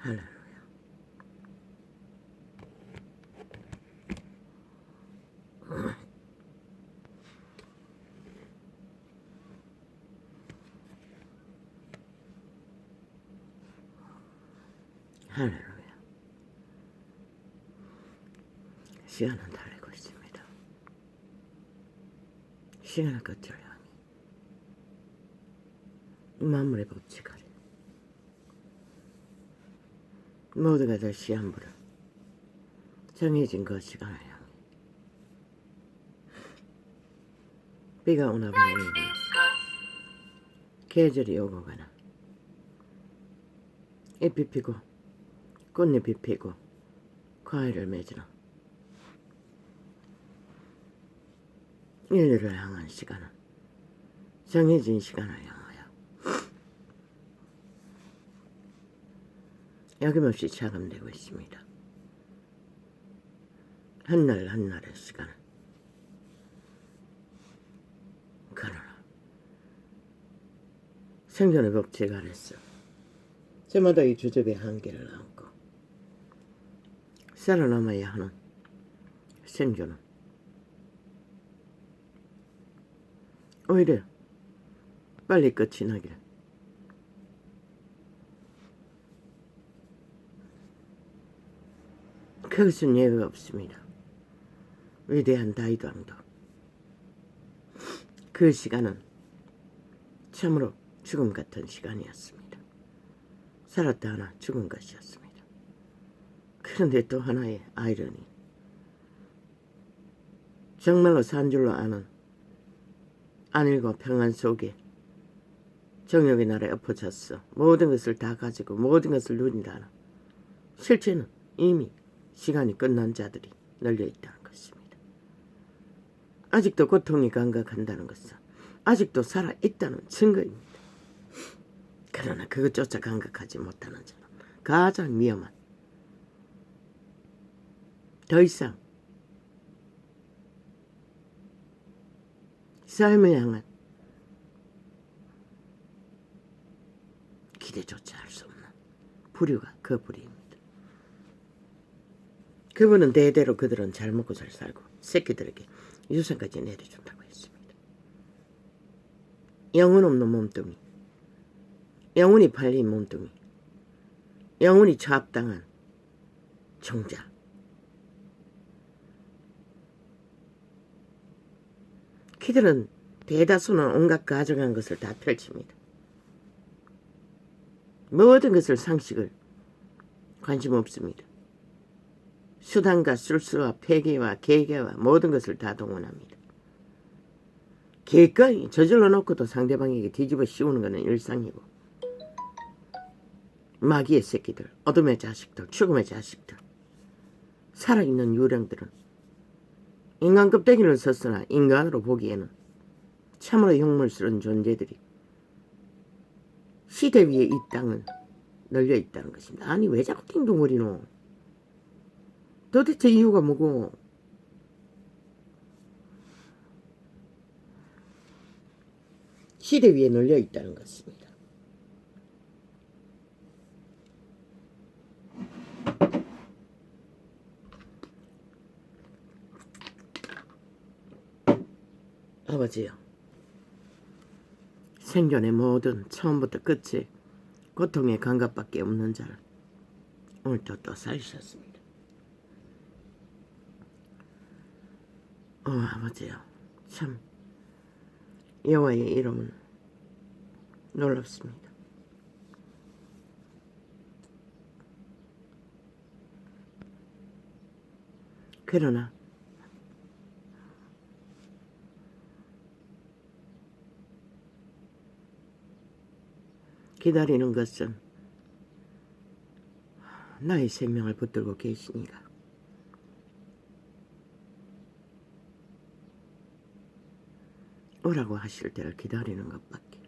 할렐루야. 할렐루야. 시간은 달리고 있습니다. 시간의 끝을 향해 만물의 법칙 아래 모두가 다 시한부를 정해진 그 시간을 향해 비가 오나 비 오나 계절이 오고 가나 잎이 피고 꽃잎이 피고 과일을 맺으나 인류를 향한 시간은 정해진 시간을 향하여 여김없이 차감되고 있습니다. 한날 한날의 시간은 그러나 생존의 법칙 아래서 저마다 이 주접의 한계를 안고 살아남아야 하는 생존은 오히려 빨리 끝이 나기를 그것은 예외가 없습니다. 위대한 다윗 왕도 그 시간은 참으로 죽음 같은 시간이었습니다. 살았다 하나 죽은 것이었습니다. 그런데 또 하나의 아이러니, 정말로 산 줄로 아는 안일과 평안 속에 정욕의 날에 엎어졌어 모든 것을 다 가지고 모든 것을 누린다는 실제는 이미 시간이 끝난 자들이 널려있다는 것입니다. 아직도 고통이 감각한다는 것은 아직도 살아있다는 증거입니다. 그러나 그것조차 감각하지 못하는 자는 가장 위험한, 더 이상 삶을 향한 기대조차 할 수 없는 부류가 그 부류입니다. 그분은 대대로 그들은 잘 먹고 잘 살고 새끼들에게 유산까지 내려준다고 했습니다. 영혼 없는 몸뚱이, 영혼이 팔린 몸뚱이, 영혼이 차압당한 종자, 그들은 대다수는 온갖 가져간 것을 다 펼칩니다. 모든 것을 상식을 관심 없습니다. 수단과 술수와 폐기와 계계와 모든 것을 다 동원합니다. 기꺼이 저질러 놓고도 상대방에게 뒤집어 씌우는 것은 일상이고 마귀의 새끼들, 어둠의 자식들, 죽음의 자식들, 살아있는 유령들은 인간 껍데기를 썼으나 인간으로 보기에는 참으로 흉물스러운 존재들이 시대 위에 이 땅은 널려있다는 것입니다. 아니 왜 자꾸 띵동거리노? 도대체 이유가 뭐고? 시대 위에 널려있다는 것입니다. 아버지요, 생존의 모든 처음부터 끝에 고통의 감각밖에 없는 자를 오늘도 또 살리셨습니다. 아버지요, 참 여호와의 이름은 놀랍습니다. 그러나 기다리는 것은 나의 생명을 붙들고 계시니라. 오라고 하실 때를 기다리는 것밖에.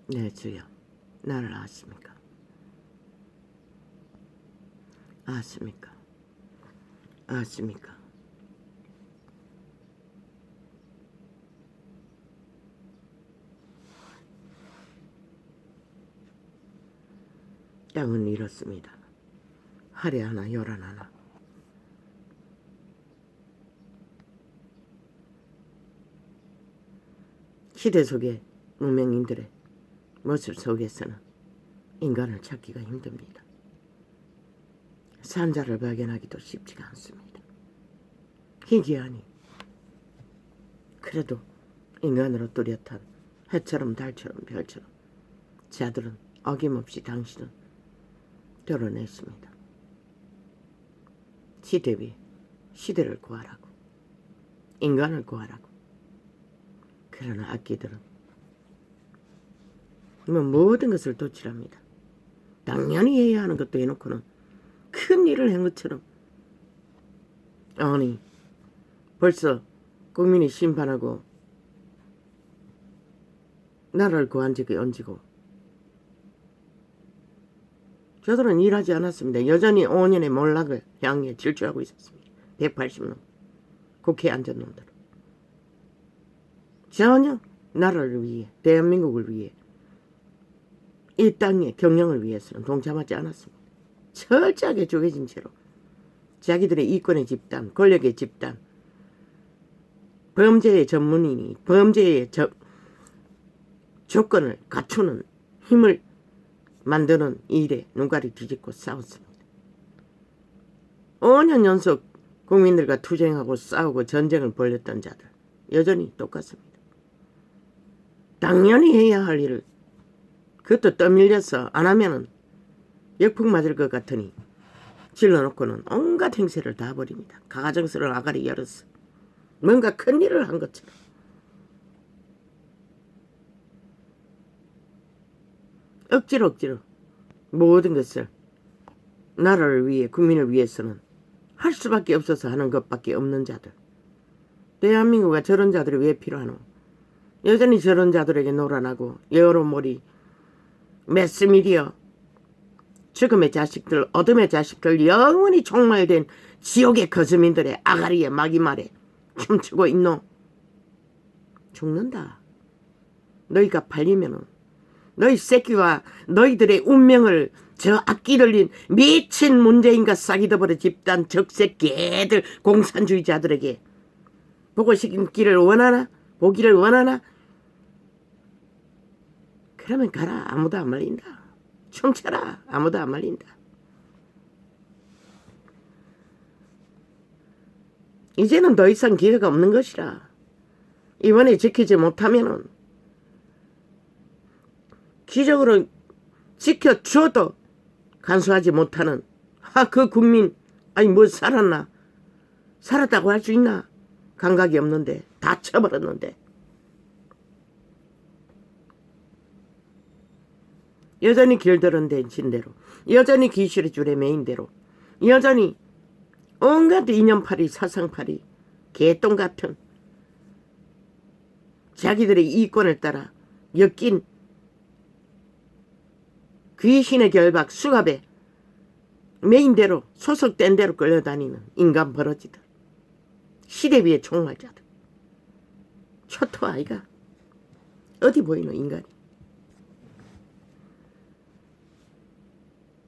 네 주여, 나를 아십니까? 아십니까? 아십니까? 땅은 이렇습니다. 하래 하나 요란 하나. 시대 속의 문명인들의 모습 속에서는 인간을 찾기가 힘듭니다. 산자를 발견하기도 쉽지가 않습니다. 희귀하니 그래도 인간으로 뚜렷한 해처럼 달처럼 별처럼 자들은 어김없이 당신은 드러냈습니다. 시대 위에 시대를 구하라고, 인간을 구하라고. 그러나 악기들은 모든 것을 도출합니다. 당연히 해야 하는 것도 해놓고는 큰 일을 한 것처럼, 아니 벌써 국민이 심판하고 나라를 구한 적이 언제고, 저들은 일하지 않았습니다. 여전히 5년의 몰락을 향해 질주하고 있었습니다. 180놈 국회에 앉은 놈들 전혀 나라를 위해, 대한민국을 위해, 이 땅의 경영을 위해서는 동참하지 않았습니다. 철저하게 쪼개진 채로 자기들의 이권의 집단, 권력의 집단, 범죄의 전문인이 범죄의 조건을 갖추는 힘을 만드는 일에 눈가리 뒤집고 싸웠습니다. 5년 연속 국민들과 투쟁하고 싸우고 전쟁을 벌였던 자들 여전히 똑같습니다. 당연히 해야 할 일을 그것도 떠밀려서 안 하면은 역풍 맞을 것 같으니 질러놓고는 온갖 행세를 다 벌입니다. 가정스러운 아가리 열어서 뭔가 큰 일을 한 것처럼. 억지로 모든 것을 나라를 위해, 국민을 위해서는 할 수밖에 없어서 하는 것밖에 없는 자들. 대한민국에 저런 자들이 왜 필요하노? 여전히 저런 자들에게 놀아나고 여러모리 매스미디어, 죽음의 자식들, 어둠의 자식들, 영원히 종말된 지옥의 거주민들의 아가리에 마귀말에 춤추고 있노? 죽는다. 너희가 팔리면은 너희 새끼와 너희들의 운명을 저 악기 들린 미친 문재인과 싹이더버려 집단 적색 개들 공산주의자들에게 보고시키기를 원하나? 보기를 원하나? 그러면 가라. 아무도 안 말린다. 춤춰라. 아무도 안 말린다. 이제는 더 이상 기회가 없는 것이라. 이번에 지키지 못하면은 기적으로 지켜줘도 간수하지 못하는 그 국민, 아니 뭐 살았나? 살았다고 할 수 있나? 감각이 없는데 다 쳐버렸는데. 여전히 길들은 대신대로, 여전히 기실의 줄의 메인대로, 여전히 온갖 이념팔이, 사상팔이, 개똥 같은 자기들의 이권을 따라 엮인 귀신의 결박 수갑에 메인대로 소속된 대로 끌려다니는 인간 버러지들, 시대 위의 총말자들. 초토 아이가 어디 보이노? 인간이.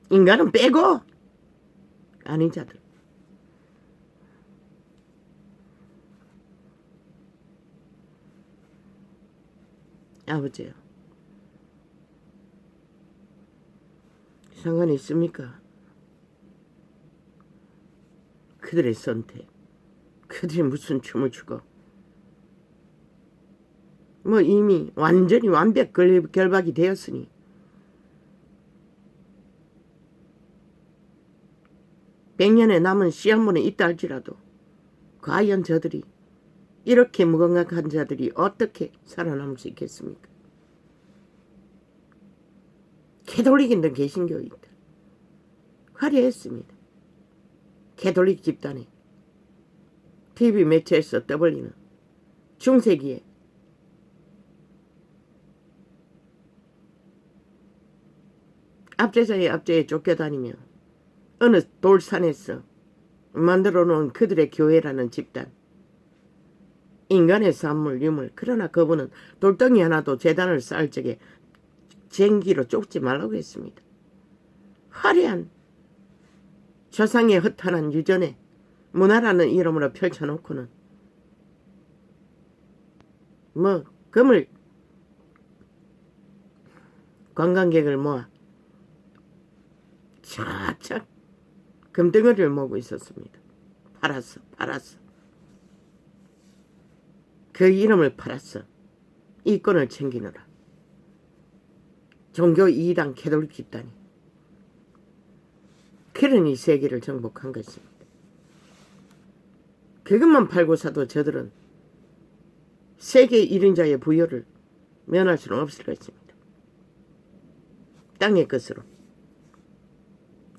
인간은 빼고 아닌 자들. 아버지요, 상관이 있습니까? 그들의 선택, 그들이 무슨 춤을 추고 뭐 이미 완전히 완벽 결박이 되었으니 백년에 남은 씨 한 번에 있다 할지라도 과연 저들이, 이렇게 무감각한 자들이 어떻게 살아남을 수 있겠습니까? 캐톨릭인들 개신교인들 화려했습니다. 캐톨릭 집단에 TV 매체에서 떠벌리는 중세기에 압제자의 압제에 쫓겨다니며 어느 돌산에서 만들어 놓은 그들의 교회라는 집단, 인간의 산물 유물. 그러나 그분은 돌덩이 하나도 재단을 쌓을 적에 쟁기로 쫓지 말라고 했습니다. 화려한 조상의 허탄한 유전에 문화라는 이름으로 펼쳐놓고는 뭐 금을 관광객을 모아 착착 금덩어리를 모으고 있었습니다. 팔았어. 그 이름을 팔았어. 이권을 챙기느라. 종교 이단 캐톨릭 집단이. 그러니 세계를 정복한 것입니다. 그것만 팔고 사도 저들은 세계 1인자의 부여를 면할 수는 없을 것입니다. 땅의 것으로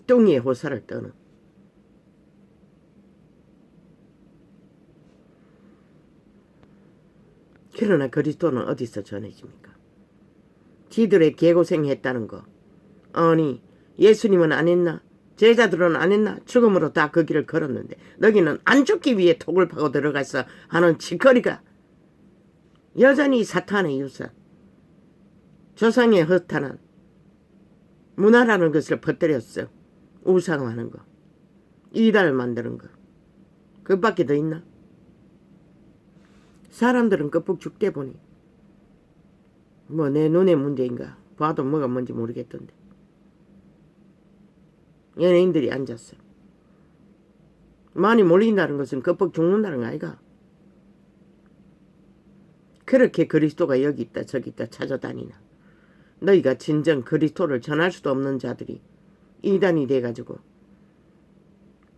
뚱이의 호사를 떠는 그러나 그리스도는 어디서 전해집니까? 지들의 개고생했다는 거. 아니 예수님은 안 했나? 제자들은 안 했나? 죽음으로 다 그 길을 걸었는데 너희는 안 죽기 위해 톡을 파고 들어가서 하는 짓거리가 여전히 사탄의 유산, 조상의 허탄한 문화라는 것을 퍼뜨렸어. 우상화하는 거, 이단을 만드는 거. 그밖에 더 있나? 사람들은 껍북 죽대 보니 뭐 내 눈의 문제인가 봐도 뭐가 뭔지 모르겠던데 연예인들이 앉았어. 많이 몰린다는 것은 껍벅 죽는다는 거 아이가? 그렇게 그리스도가 여기 있다 저기 있다 찾아다니나 너희가 진정 그리스도를 전할 수도 없는 자들이 이단이 돼가지고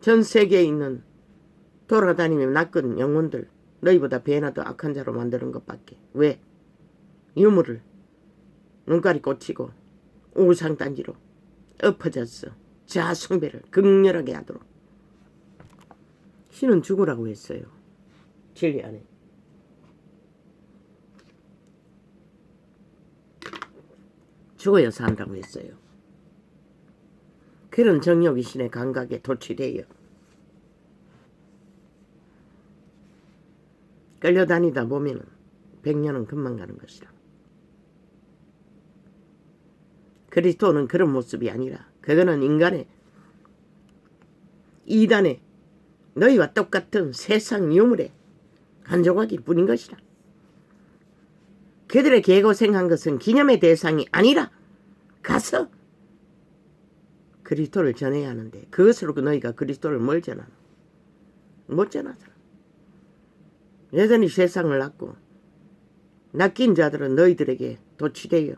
전 세계에 있는 돌아다니며 낚은 영혼들 너희보다 배나 더 악한 자로 만드는 것밖에. 왜? 유물을 눈깔이 꽂히고 우상단지로 엎어졌어. 자숭배를 극렬하게 하도록. 신은 죽으라고 했어요. 진리 안에. 죽어야 산다고 했어요. 그런 정욕이 신의 감각에 도취되어 끌려다니다 보면은 100년은 금방 가는 것이라. 그리스도는 그런 모습이 아니라 그거는 인간의 이단의 너희와 똑같은 세상 유물의 한 조각일 뿐인 것이라. 그들의 개고생한 것은 기념의 대상이 아니라 가서 그리스도를 전해야 하는데 그것으로 너희가 그리스도를 뭘 전하나? 못 전하잖아. 여전히 세상을 낚고 낚인 자들은 너희들에게 도취되어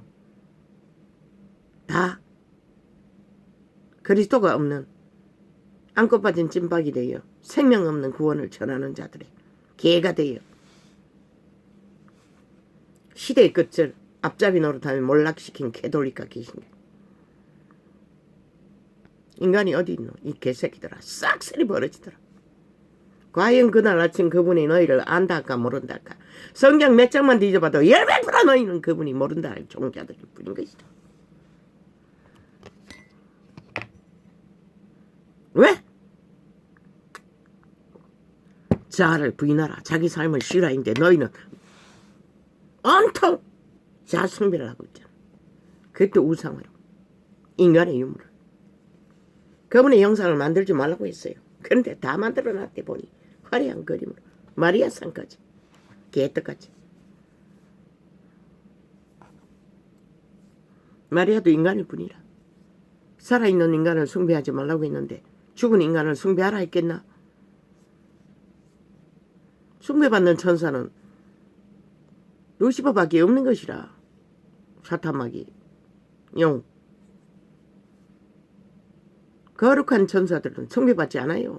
다 그리스도가 없는 안고 빠진 찐박이 되어 생명 없는 구원을 전하는 자들의 개가 되어 시대의 끝을 앞잡이 노릇하며 몰락시킨 캐톨릭과 계신데 인간이 어디 있노? 이 개새끼들아 싹쓸이 벌어지더라. 과연 그날 아침 그분이 너희를 안다 할까 모른다 할까. 성경 몇 장만 뒤져봐도 10배나 너희는 그분이 모른다 할 종자들일 뿐인 것이다. 왜? 자아를 부인하라. 자기 삶을 쉬라인데 너희는 온통 자숭배를 하고 있잖아. 그것도 우상으로. 인간의 유물을. 그분의 형상을 만들지 말라고 했어요. 그런데 다 만들어놨대 보니 화려한 그림으로. 마리아상까지. 개떡같이. 마리아도 인간일 뿐이라. 살아있는 인간을 숭배하지 말라고 했는데 죽은 인간을 숭배하라 했겠나? 숭배받는 천사는 루시퍼밖에 없는 것이라. 사탄마귀, 용. 거룩한 천사들은 숭배받지 않아요.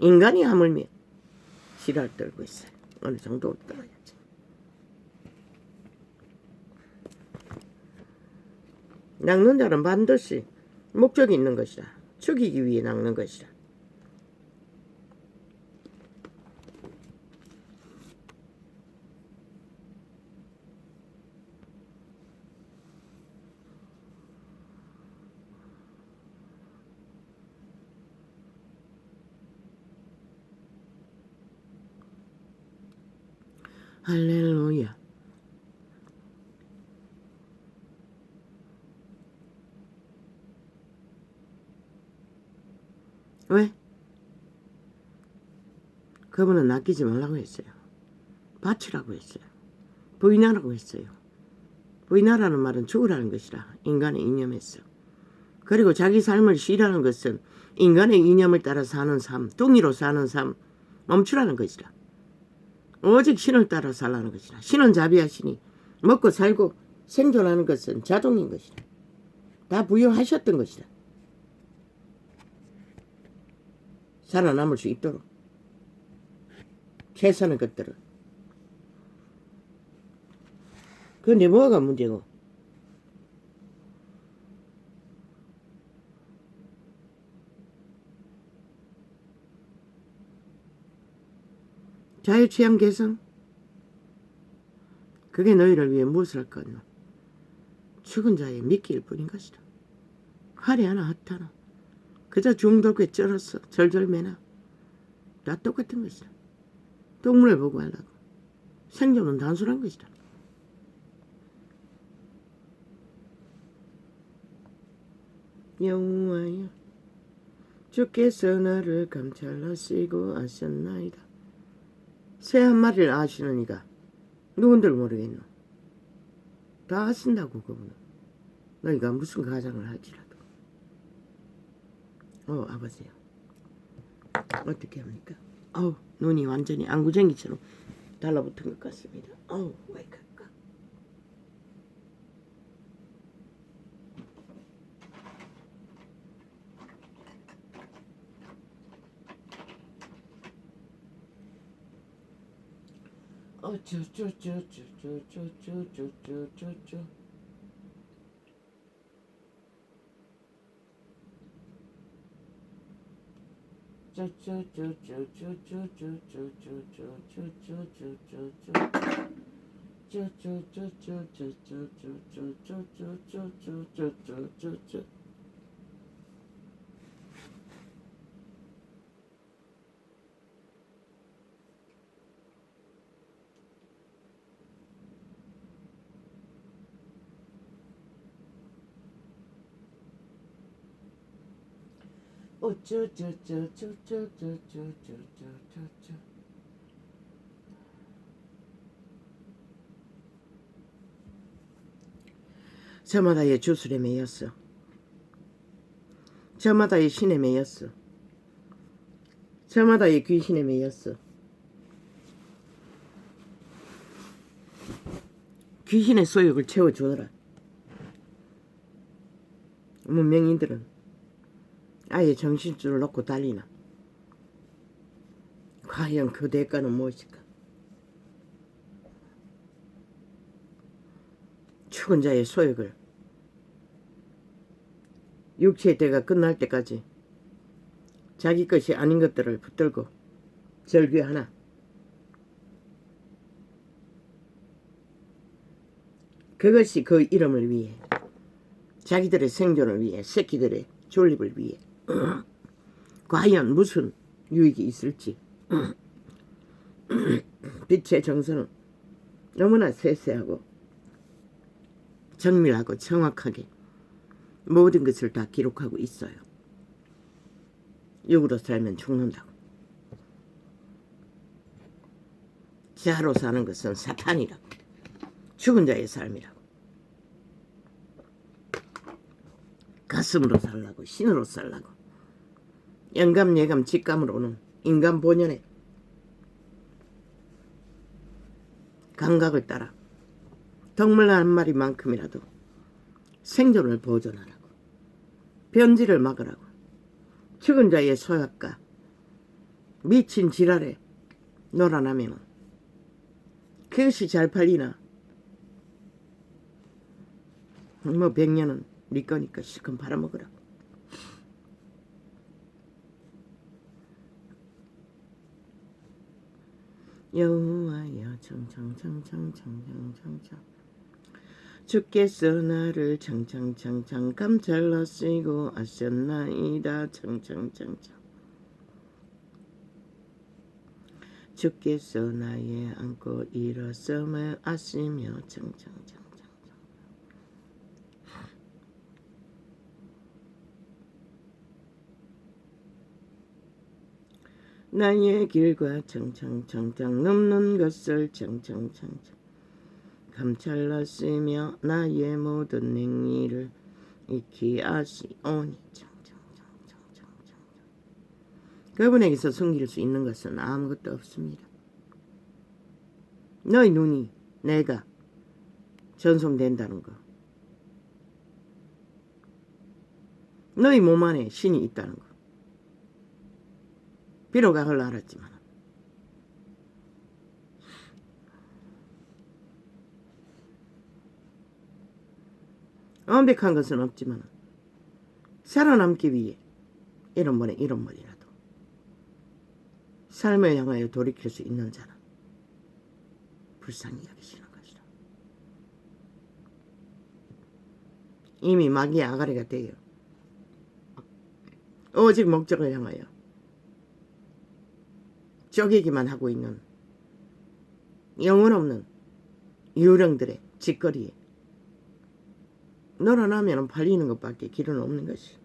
인간이 하물며 실화를 떨고 있어요. 어느 정도 떨어야지. 낚는 자는 반드시 목적이 있는 것이라. 죽이기 위해 낚는 것이라. 할렐루야. 왜? 그분은 낚이지 말라고 했어요. 바치라고 했어요. 부인하라고 했어요. 부인하라는 말은 죽으라는 것이라 인간의 이념에서. 그리고 자기 삶을 쉬라는 것은 인간의 이념을 따라 사는 삶, 뚱이로 사는 삶 멈추라는 것이라. 오직 신을 따라 살라는 것이라. 신은 자비하시니 먹고 살고 생존하는 것은 자동인 것이라. 다 부여하셨던 것이라. 살아남을 수 있도록 최선의 것들을. 그런데 뭐가 문제고? 자유취향 개성? 그게 너희를 위해 무엇을 할 거냐? 죽은 자의 미끼일 뿐인 것이다. 활이 하나 핫하나 그저 중독에 쩔었어. 절절매나 다 똑같은 것이다. 동물을 보고 하려고. 생존은 단순한 것이다. 여호와여 주께서 나를 감찰하시고 아셨나이다. 새 한 마리를 아시는 이가 누군들 모르겠노. 다 아신다고 그분은. 너희가 무슨 가장을 할지라도. 아버지요. 어떻게 합니까? 눈이 완전히 안구쟁이처럼 달라붙은 것 같습니다. 왜 그럴까? 저마다의 주술에 매였어. 저마다의 신에 매였어. 저마다의 귀신에 매였어. 귀신의 소욕을 채워주어라. 문명인들은 아예 정신줄을 놓고 달리나. 과연 그 대가는 무엇일까? 죽은 자의 소욕을 육체의 때가 끝날 때까지 자기 것이 아닌 것들을 붙들고 절규하나. 그것이 그 이름을 위해, 자기들의 생존을 위해, 새끼들의 존립을 위해 과연 무슨 유익이 있을지. 빛의 정서는 너무나 세세하고 정밀하고 정확하게 모든 것을 다 기록하고 있어요. 육으로 살면 죽는다고. 자로 사는 것은 사탄이라고. 죽은 자의 삶이라고. 가슴으로 살라고. 신으로 살라고. 영감 예감 직감으로는 인간 본연의 감각을 따라 동물 한 마리만큼이라도 생존을 보존하라고. 변질을 막으라고. 죽은 자의 소약과 미친 지랄에 놀아나면은 그것이 잘 팔리나. 뭐 100년은 네 거니까 실컷 팔아먹으라고. 여호와여 청청청청청청청청 주께서 나를 청청청청 감찰하시고 아셨나이다. 청청청청 주께서 나의 안고 일어섬을 아시며 청청청청 나의 길과 청청청청 넘는 것을 청청청청 감찰하시며 나의 모든 행위를 익히 아시오니 청청청청청청. 그분에게서 숨길 수 있는 것은 아무것도 없습니다. 너희 눈이 내가 전송된다는 거, 너희 몸 안에 신이 있다는 거, 비록 악을 알았지만 완벽한 것은 없지만 살아남기 위해 이런 번이라도 삶을 향하여 돌이킬 수 있는 자는 불쌍히 여기시는 것이라. 이미 마귀의 아가리가 되어 오직 목적을 향하여 쪼개기만 하고 있는 영혼 없는 유령들의 짓거리에 놀아나면 팔리는 것밖에 길은 없는 것이.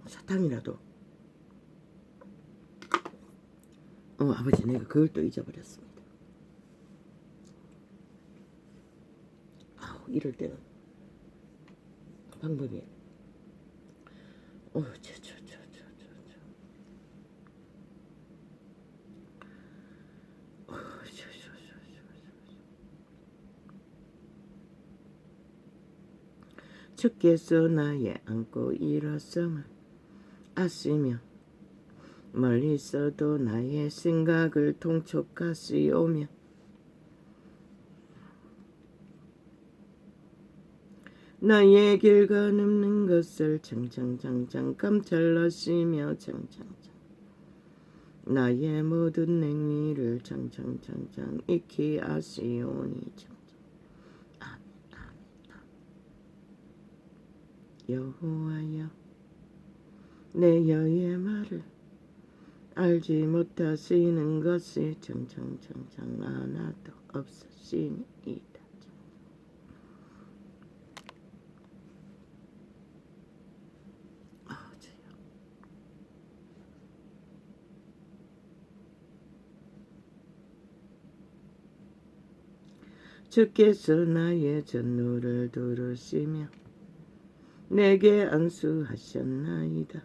사탕이라도. 아버지, 내가 그걸 또 잊어버렸습니다. 이럴 때는 방법이 주께서 나의 안고 일어섬을 아시며 멀리 있어도 나의 생각을 통촉하시오며 나의 길과 넘는 것을 청청청청 감찰하시며 청청청 나의 모든 행위를 청청청청 익히 아시오니 청청. 여호와여, 내 여의 말을 알지 못하시는 것이 청청청청 하나도 없으시니이다. 주여. 주께서 나의 전노를 들으시며 내게 안수하셨나이다.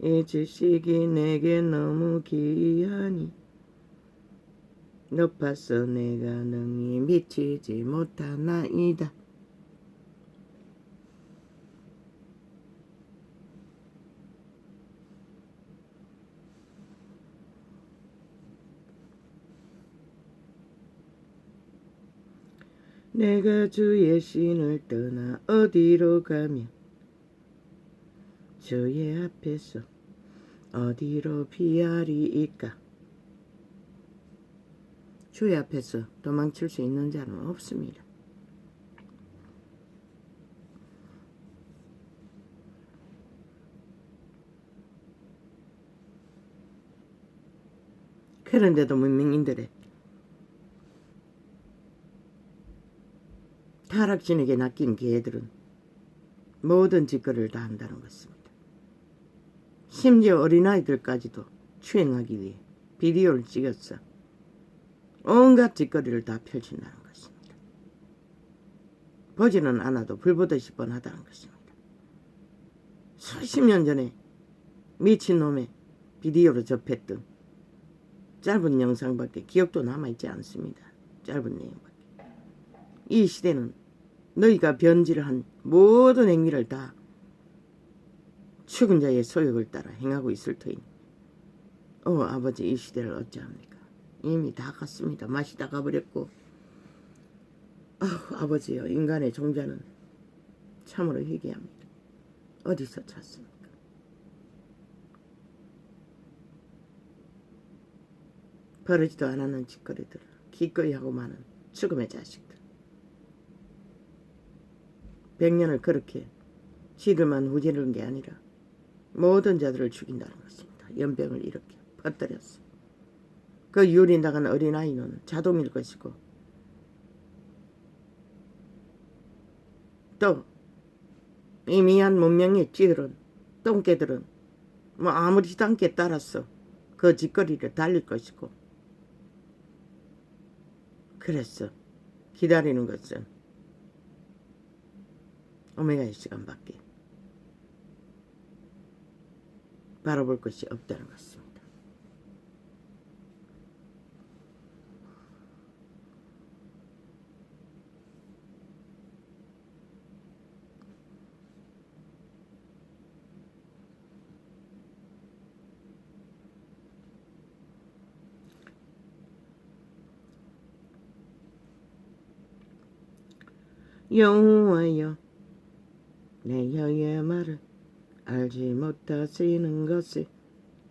이 지식이 내게 너무 귀하니 높아서 내가 능히 미치지 못하나이다. 내가 주의 신을 떠나 어디로 가며 주의 앞에서 어디로 피하리이까. 주의 앞에서 도망칠 수 있는 자는 없습니다. 그런데도 문명인들의 타락신에게 낚인 개들은 모든 짓거리를 다 한다는 것입니다. 심지어 어린아이들까지도 추행하기 위해 비디오를 찍었어 온갖 짓거리를 다 펼친다는 것입니다. 보지는 않아도 불보듯이 뻔하다는 것입니다. 수십 년 전에 미친놈의 비디오로 접했던 짧은 영상밖에 기억도 남아있지 않습니다. 짧은 내용밖에. 이 시대는 너희가 변질한 모든 행위를 다 죽은 자의 소욕을 따라 행하고 있을 터이니 아버지, 이 시대를 어찌합니까? 이미 다 갔습니다. 맛이 다 가버렸고 아버지요, 인간의 종자는 참으로 회개합니다. 어디서 찾습니까? 버리지도 않았는 짓거리들을 기꺼이 하고 마는 죽음의 자식들. 100년을 그렇게 지들만 후지르는 게 아니라 모든 자들을 죽인다는 것입니다. 연병을 이렇게 퍼뜨렸어. 그 유리 나간 어린아이는 자동일 것이고 또 미미한 문명의 찌들은 똥개들은 뭐 아무리지도 않게 따라서 그 짓거리를 달릴 것이고, 그랬어. 기다리는 것은 오메가의 시간밖에 바라볼 것이 없다는 것입니다. 여호와여, 내 혀의 말을 알지 못하시는 것이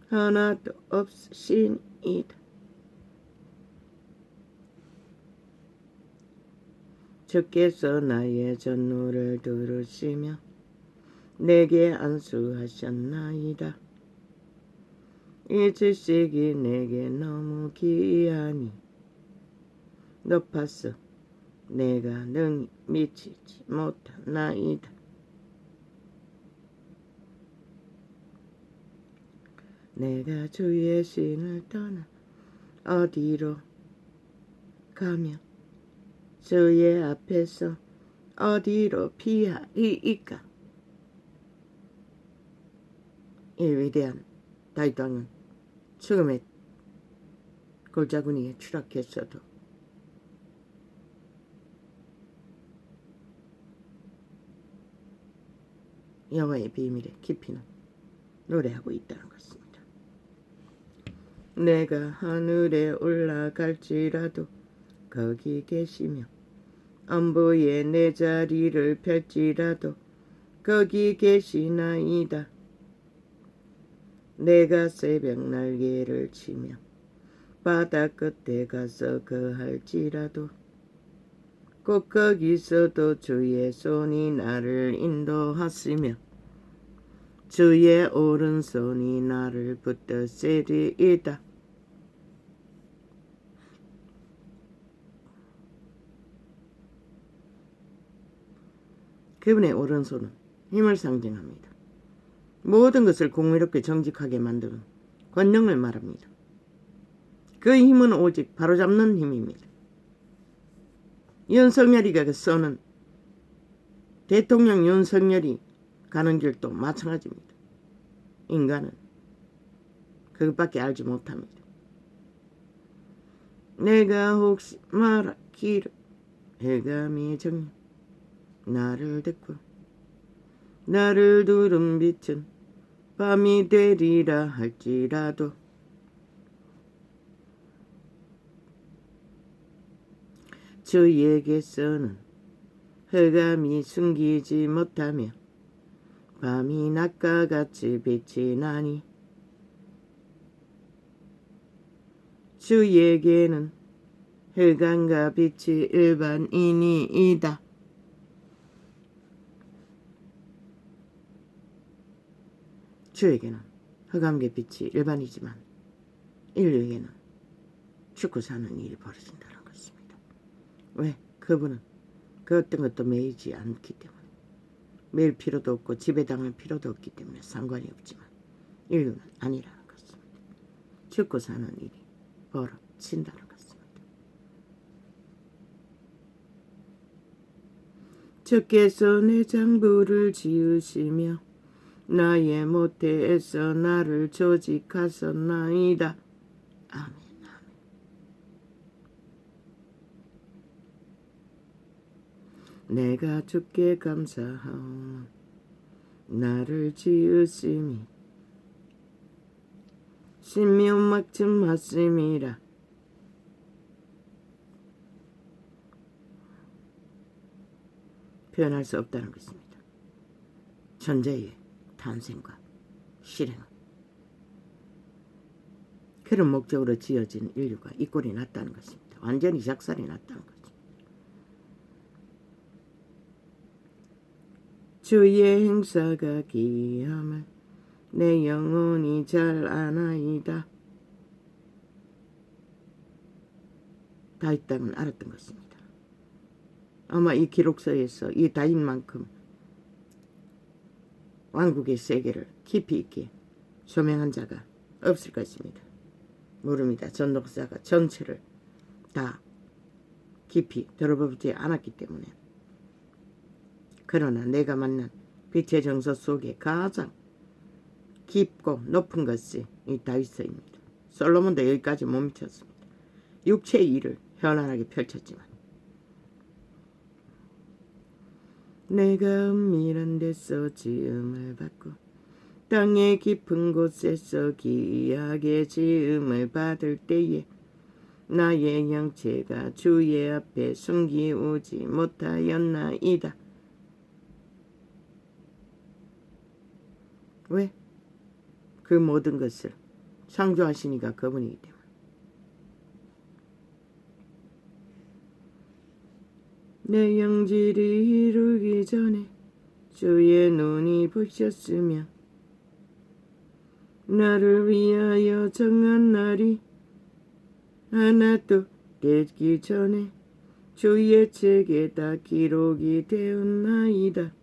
하나도 없으시니이다. 주께서 나의 전노를 들으시며 내게 안수하셨나이다. 이 지식이 내게 너무 귀하니 높아서 내가 능히 미치지 못하나이다. 내가 주의 신을 떠나 어디로 가며 주의 앞에서 어디로 피하리이까. 이 위대한 다윗 왕은 죽음의 골짜기에 추락했어도 여호와의 비밀에 깊이는 노래하고 있다는 것입니다. 내가 하늘에 올라갈지라도 거기 계시며 안보에 내 자리를 펼지라도 거기 계시나이다. 내가 새벽 날개를 치며 바다 끝에 가서 거할지라도 꼭 거기서도 주의 손이 나를 인도하시며 주의 오른손이 나를 붙드시리이다. 그분의 오른손은 힘을 상징합니다. 모든 것을 공의롭게 정직하게 만드는 권능을 말합니다. 그 힘은 오직 바로잡는 힘입니다. 윤석열이가 써는 대통령 윤석열이 가는 길도 마찬가지입니다. 인간은 그것밖에 알지 못합니다. 내가 혹시 말하기를 해감이 정녕 나를 듣고 나를 두른 빛은 밤이 되리라 할지라도 주에게서는 흑암이 숨기지 못하며 밤이 낮과 같이 빛이 나니 주에게는 흑암과 빛이 일반인이다. 주에게는 흑암과 빛이 일반이지만 인류에게는 죽고 사는 일이 벌어진다는 것입니다. 왜? 그분은 그 어떤 것도 매이지 않기 때문에, 매일 필요도 없고 지배당할 필요도 없기 때문에 상관이 없지만 인류는 아니라는 것입니다. 죽고 사는 일이 벌어진다는 것입니다. 주께서 내 장부를 지으시며 나의 모태에서 나를 조직하셨나이다. 아멘. 내가 주께 감사하오. 나를 지으심이 신명막춤하심이라. 표현할 수 없다는 것입니다. 존재의 탄생과 실행은 그런 목적으로 지어진 인류가 이 꼴이 났다는 것입니다. 완전히 작살이 났다는 것입니다. 주의 행사가 기이함을 내 영혼이 잘 아나이다. 다윗 땅은 알았던 것입니다. 아마 이 기록서에서 이 다윗만큼 왕국의 세계를 깊이 있게 조명한 자가 없을 것입니다. 모릅니다. 전독사가 전체를 다 깊이 들어보지 않았기 때문에. 그러나 내가 만난 빛의 정서 속에 가장 깊고 높은 것이 이 다윗서입니다. 솔로몬도 여기까지 못 미쳤습니다. 육체의 일을 현란하게 펼쳤지만 내가 은밀한 데서 지음을 받고 땅의 깊은 곳에서 기이하게 지음을 받을 때에 나의 형체가 주의 앞에 숨기우지 못하였나이다. 왜? 그 모든 것을 창조하시니까 그분이기 때문에. 내 영질이 이루기 전에 주의 눈이 보셨으며 나를 위하여 정한 날이 하나도 되기 전에 주의 책에 다 기록이 되었나이다.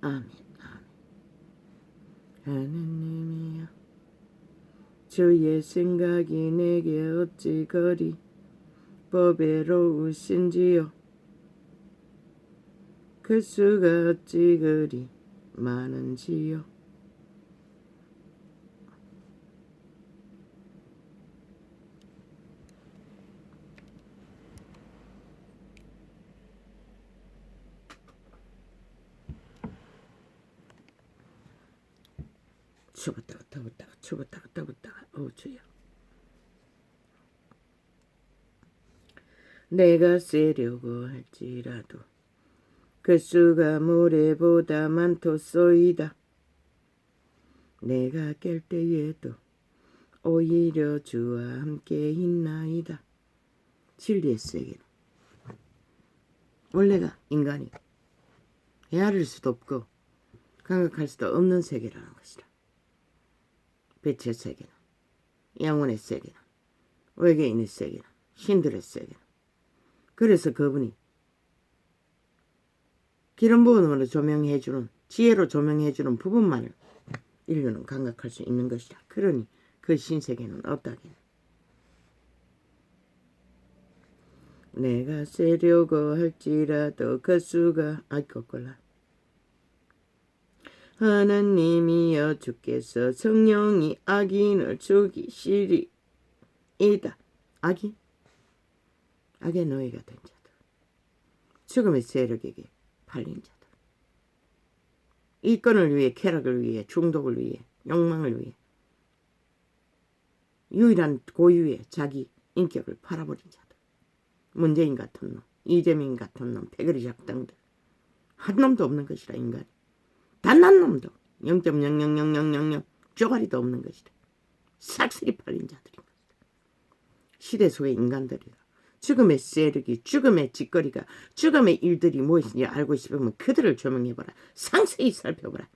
아멘. 하느님이여 주의 생각이 내게 어찌 그리 보배로우신지요. 그 수가 어찌 그리 많은지요. 죽었다가 더웠다가 죽었다가 더웠다가 주여. 내가 세려고 할지라도 그 수가 모래보다 많도소이다. 내가 깰 때에도 오히려 주와 함께 있나이다. 진리의 세계는 원래가 인간이 헤아릴 수도 없고 감각할 수도 없는 세계라는 것이다. 빛의 세계는, 영혼의 세계는, 외계인의 세계는, 신들의 세계는. 그래서 그분이 기름 부음으로 조명해주는, 지혜로 조명해주는 부분만을 인류는 감각할 수 있는 것이다. 그러니 그 신세계는 없다기는. 내가 세려고 할지라도 그 수가 거꾸라. 하나님이여 주께서 성령이 악인을 죽이시리이다. 악인? 악의 노예가 된 자들. 죽음의 세력에게 팔린 자들. 이권을 위해, 쾌락을 위해, 중독을 위해, 욕망을 위해 유일한 고유의 자기 인격을 팔아버린 자들. 문재인 같은 놈, 이재명 같은 놈, 패거리 작당들. 한 놈도 없는 것이라 인간이. 단 한 놈도 0.00000 쪼가리도 없는 것이다. 싹쓸이 팔린 자들인 것이다. 시대 속의 인간들이다. 죽음의 세력이, 죽음의 짓거리가, 죽음의 일들이 무엇인지 알고 싶으면 그들을 조명해보라. 상세히 살펴보라.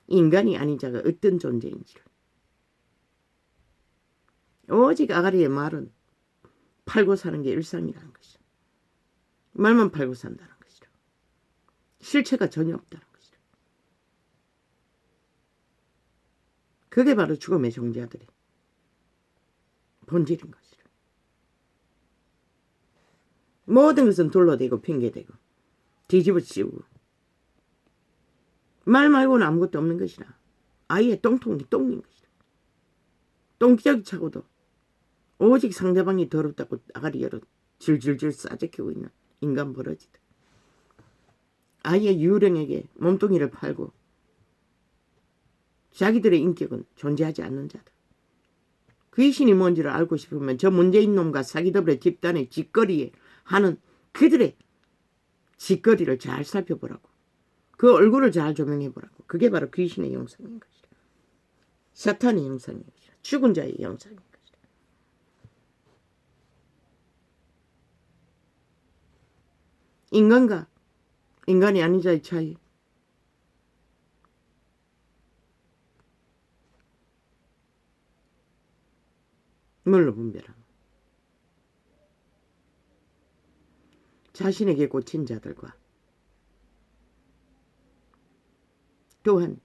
인간이 아닌 자가 어떤 존재인지를. 오직 아가리의 말은 팔고 사는 게 일상이라는 것이다. 말만 팔고 산다는 것이다. 실체가 전혀 없다는 것이다. 그게 바로 죽음의 종자들의 본질인 것이다. 모든 것은 둘러대고 핑계대고 뒤집어 씌우고 말 말고는 아무것도 없는 것이다. 아예 똥통이 똥인 것이다. 똥기저귀 차고도 오직 상대방이 더럽다고 아가리 열어 질질질 싸제키고 있는 인간 버러지다. 아예 유령에게 몸뚱이를 팔고 자기들의 인격은 존재하지 않는 자들. 귀신이 뭔지를 알고 싶으면 저 문재인 놈과 사기더블의 집단의 짓거리에 하는 그들의 짓거리를 잘 살펴보라고. 그 얼굴을 잘 조명해보라고. 그게 바로 귀신의 영상인 것이다. 사탄의 영상인 것이다. 죽은 자의 영상인 것이다. 인간과 인간이 아닌 자의 차이. 뭘로 분별하노? 자신에게 꽂힌 자들과 또한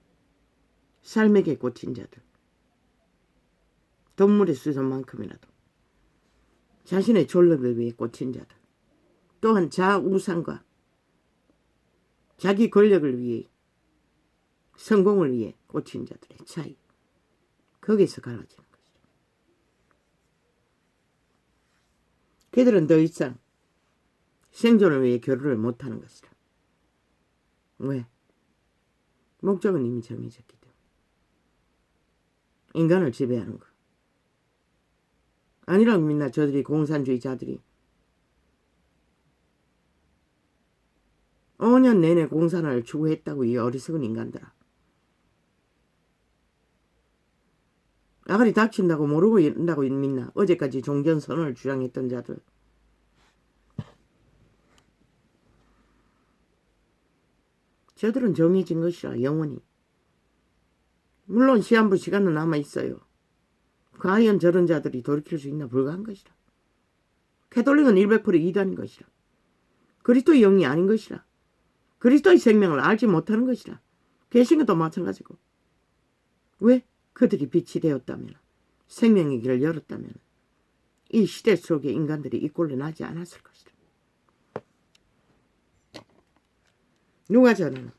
삶에게 꽂힌 자들, 동물의 수준만큼이라도 자신의 존립을 위해 꽂힌 자들, 또한 자우상과 자기 권력을 위해 성공을 위해 꽂힌 자들의 차이, 거기서 갈라지는 것이죠. 그들은 더 이상 생존을 위해 결혼을 못하는 것이다. 왜? 목적은 이미 정해졌기 때문에. 인간을 지배하는 거. 아니라고 믿나 저들이 공산주의자들이 5년 내내 공산화를 추구했다고 이 어리석은 인간들아. 아가리 닥친다고 모르고 이런다고 믿나. 어제까지 종전선언을 주장했던 자들. 저들은 정해진 것이라 영원히. 물론 시한부 시간은 남아있어요. 과연 저런 자들이 돌이킬 수 있나 불가한 것이라. 캐톨릭은 100% 이단인 것이라. 그리스도의 영이 아닌 것이라. 그리스도의 생명을 알지 못하는 것이라. 개신교도 마찬가지고. 왜? 그들이 빛이 되었다면, 생명의 길을 열었다면 이 시대 속에 인간들이 이 꼴로 나지 않았을 것이다. 누가 전하나?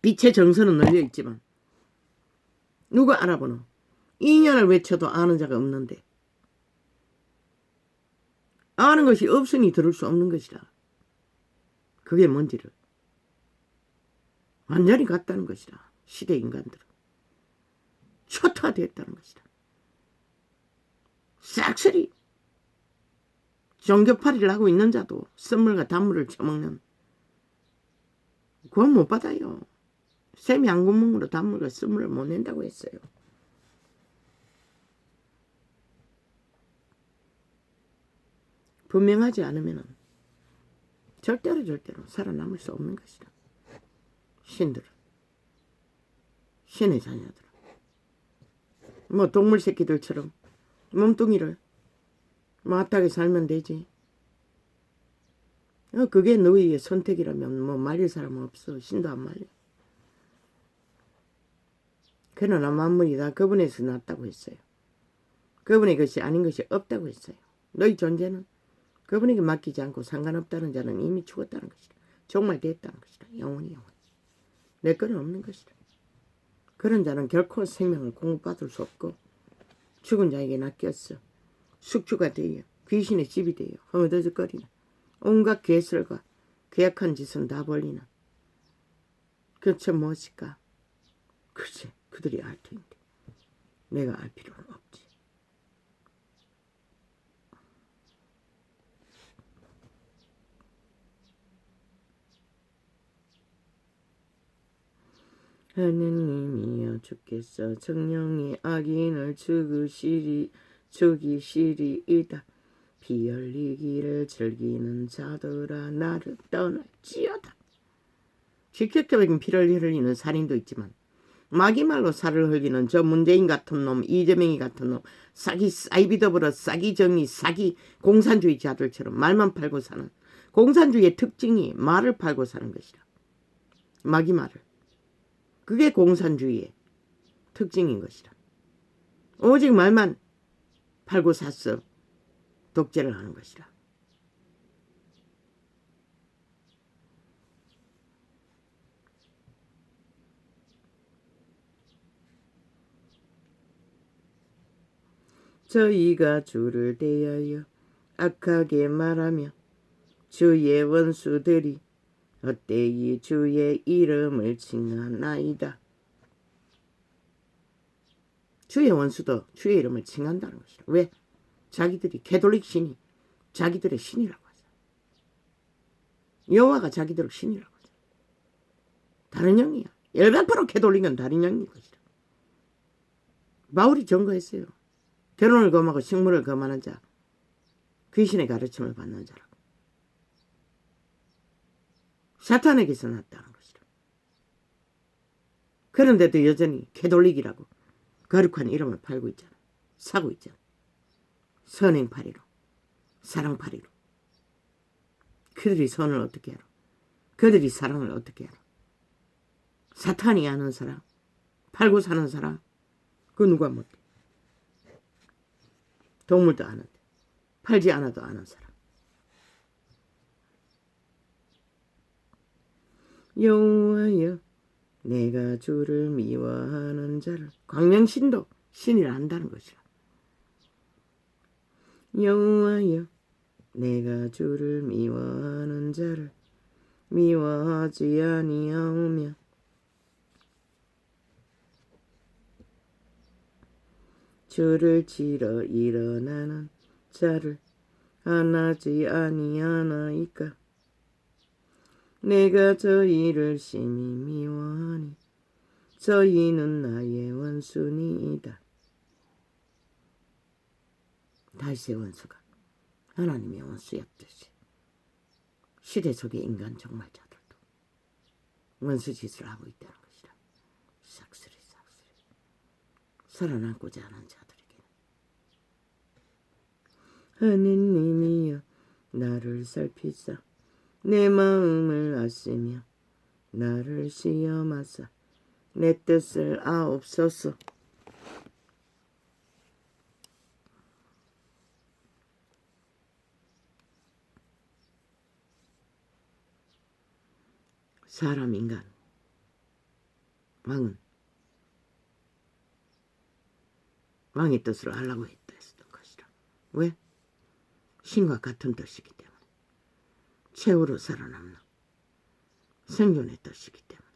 빛의 정선은 널려있지만 누가 알아보노? 2년을 외쳐도 아는 자가 없는데 아는 것이 없으니 들을 수 없는 것이다. 그게 뭔지를 완전히 같다는 것이다. 시대 인간들은 초토화되었다는 것이다. 싹쓸이 종교팔이를 하고 있는 자도 선물과 단물을 처먹는 구원 못 받아요. 셈이 한 구멍으로 단물과 선물을 못 낸다고 했어요. 분명하지 않으면 절대로 살아남을 수 없는 것이다. 신들은, 신의 자녀들은 뭐 동물 새끼들처럼 몸뚱이를 마땅하게 살면 되지. 그게 너희의 선택이라면 뭐 말릴 사람은 없어. 신도 안 말려. 그러나 만물이 다 그분에서 났다고 했어요. 그분의 것이 아닌 것이 없다고 했어요. 너희 존재는 그분에게 맡기지 않고 상관없다는 자는 이미 죽었다는 것이다. 정말 됐다는 것이다. 영원히. 내 거는 없는 것이다. 그런 자는 결코 생명을 공급받을 수 없고 죽은 자에게 낚였어. 숙주가 되어 귀신의 집이 되어 허무더적거리나 온갖 괴설과 괴악한 짓은 다 벌리나. 그쵸 무엇일까? 글쎄 그들이 알 텐데 내가 알 필요는 없지. 하느님이여 주께서 정령이 악인을 죽이시리이다. 피 흘리기를 즐기는 자들아 나를 떠날지어다. 직접적인 피를 흘리는 살인도 있지만 마귀말로 살을 흘리는 저 문재인 같은 놈, 이재명이 같은 놈, 사기 사이비더불어 사기 정의 사기 공산주의자들처럼 말만 팔고 사는 공산주의의 특징이 말을 팔고 사는 것이다. 마귀말을. 그게 공산주의의 특징인 것이다. 오직 말만 팔고 샀어 독재를 하는 것이다. 저희가 주를 대하여 악하게 말하며 주의 원수들이 헛되이 주의 이름을 칭하나이다. 주의 원수도 주의 이름을 칭한다는 것이다. 왜? 자기들이 캐톨릭 신이 자기들의 신이라고 하죠. 여호와가 자기들을 신이라고 하죠. 다른 영이야. 100% 캐톨릭은 다른 영인 것이다. 바울이 증거했어요. 결혼을 금하고 식물을 금하는 자, 귀신의 가르침을 받는 자라고. 사탄에게서 났다는 것이다. 그런데도 여전히 캐톨릭이라고 거룩한 이름을 팔고 있잖아. 사고 있잖아. 선행팔이로 사랑팔이로. 그들이 선을 어떻게 알아? 그들이 사랑을 어떻게 알아? 사탄이 아는 사랑, 팔고 사는 사랑, 그 누가 못해? 동물도 아는데 팔지 않아도 아는 사람. 여호와여, 내가 주를 미워하는 자를, 광명신도 신이라 한다는 것이라. 여호와여, 내가 주를 미워하는 자를 미워하지 아니하오며 주를 치러 일어나는 자를 안하지 아니하나이까. 내가 저희를 심히 미워하니 저희는 나의 원수니이다. 다윗의 원수가 하나님의 원수였듯이 시대 속의 인간 종말자들도 원수짓을 하고 있다는 것이라. 싹쓸이 살아남고자 하는 자들에게는 하느님이여, 나를 살피사 내 마음을 아시며 나를 시험하사 내 뜻을 아옵소서. 사람 인간 왕은 왕의 뜻을 하려고 했던 것이라. 왜? 신과 같은 뜻이기 때문에. 최후로 살아남는 생존의 뜻이기 때문에.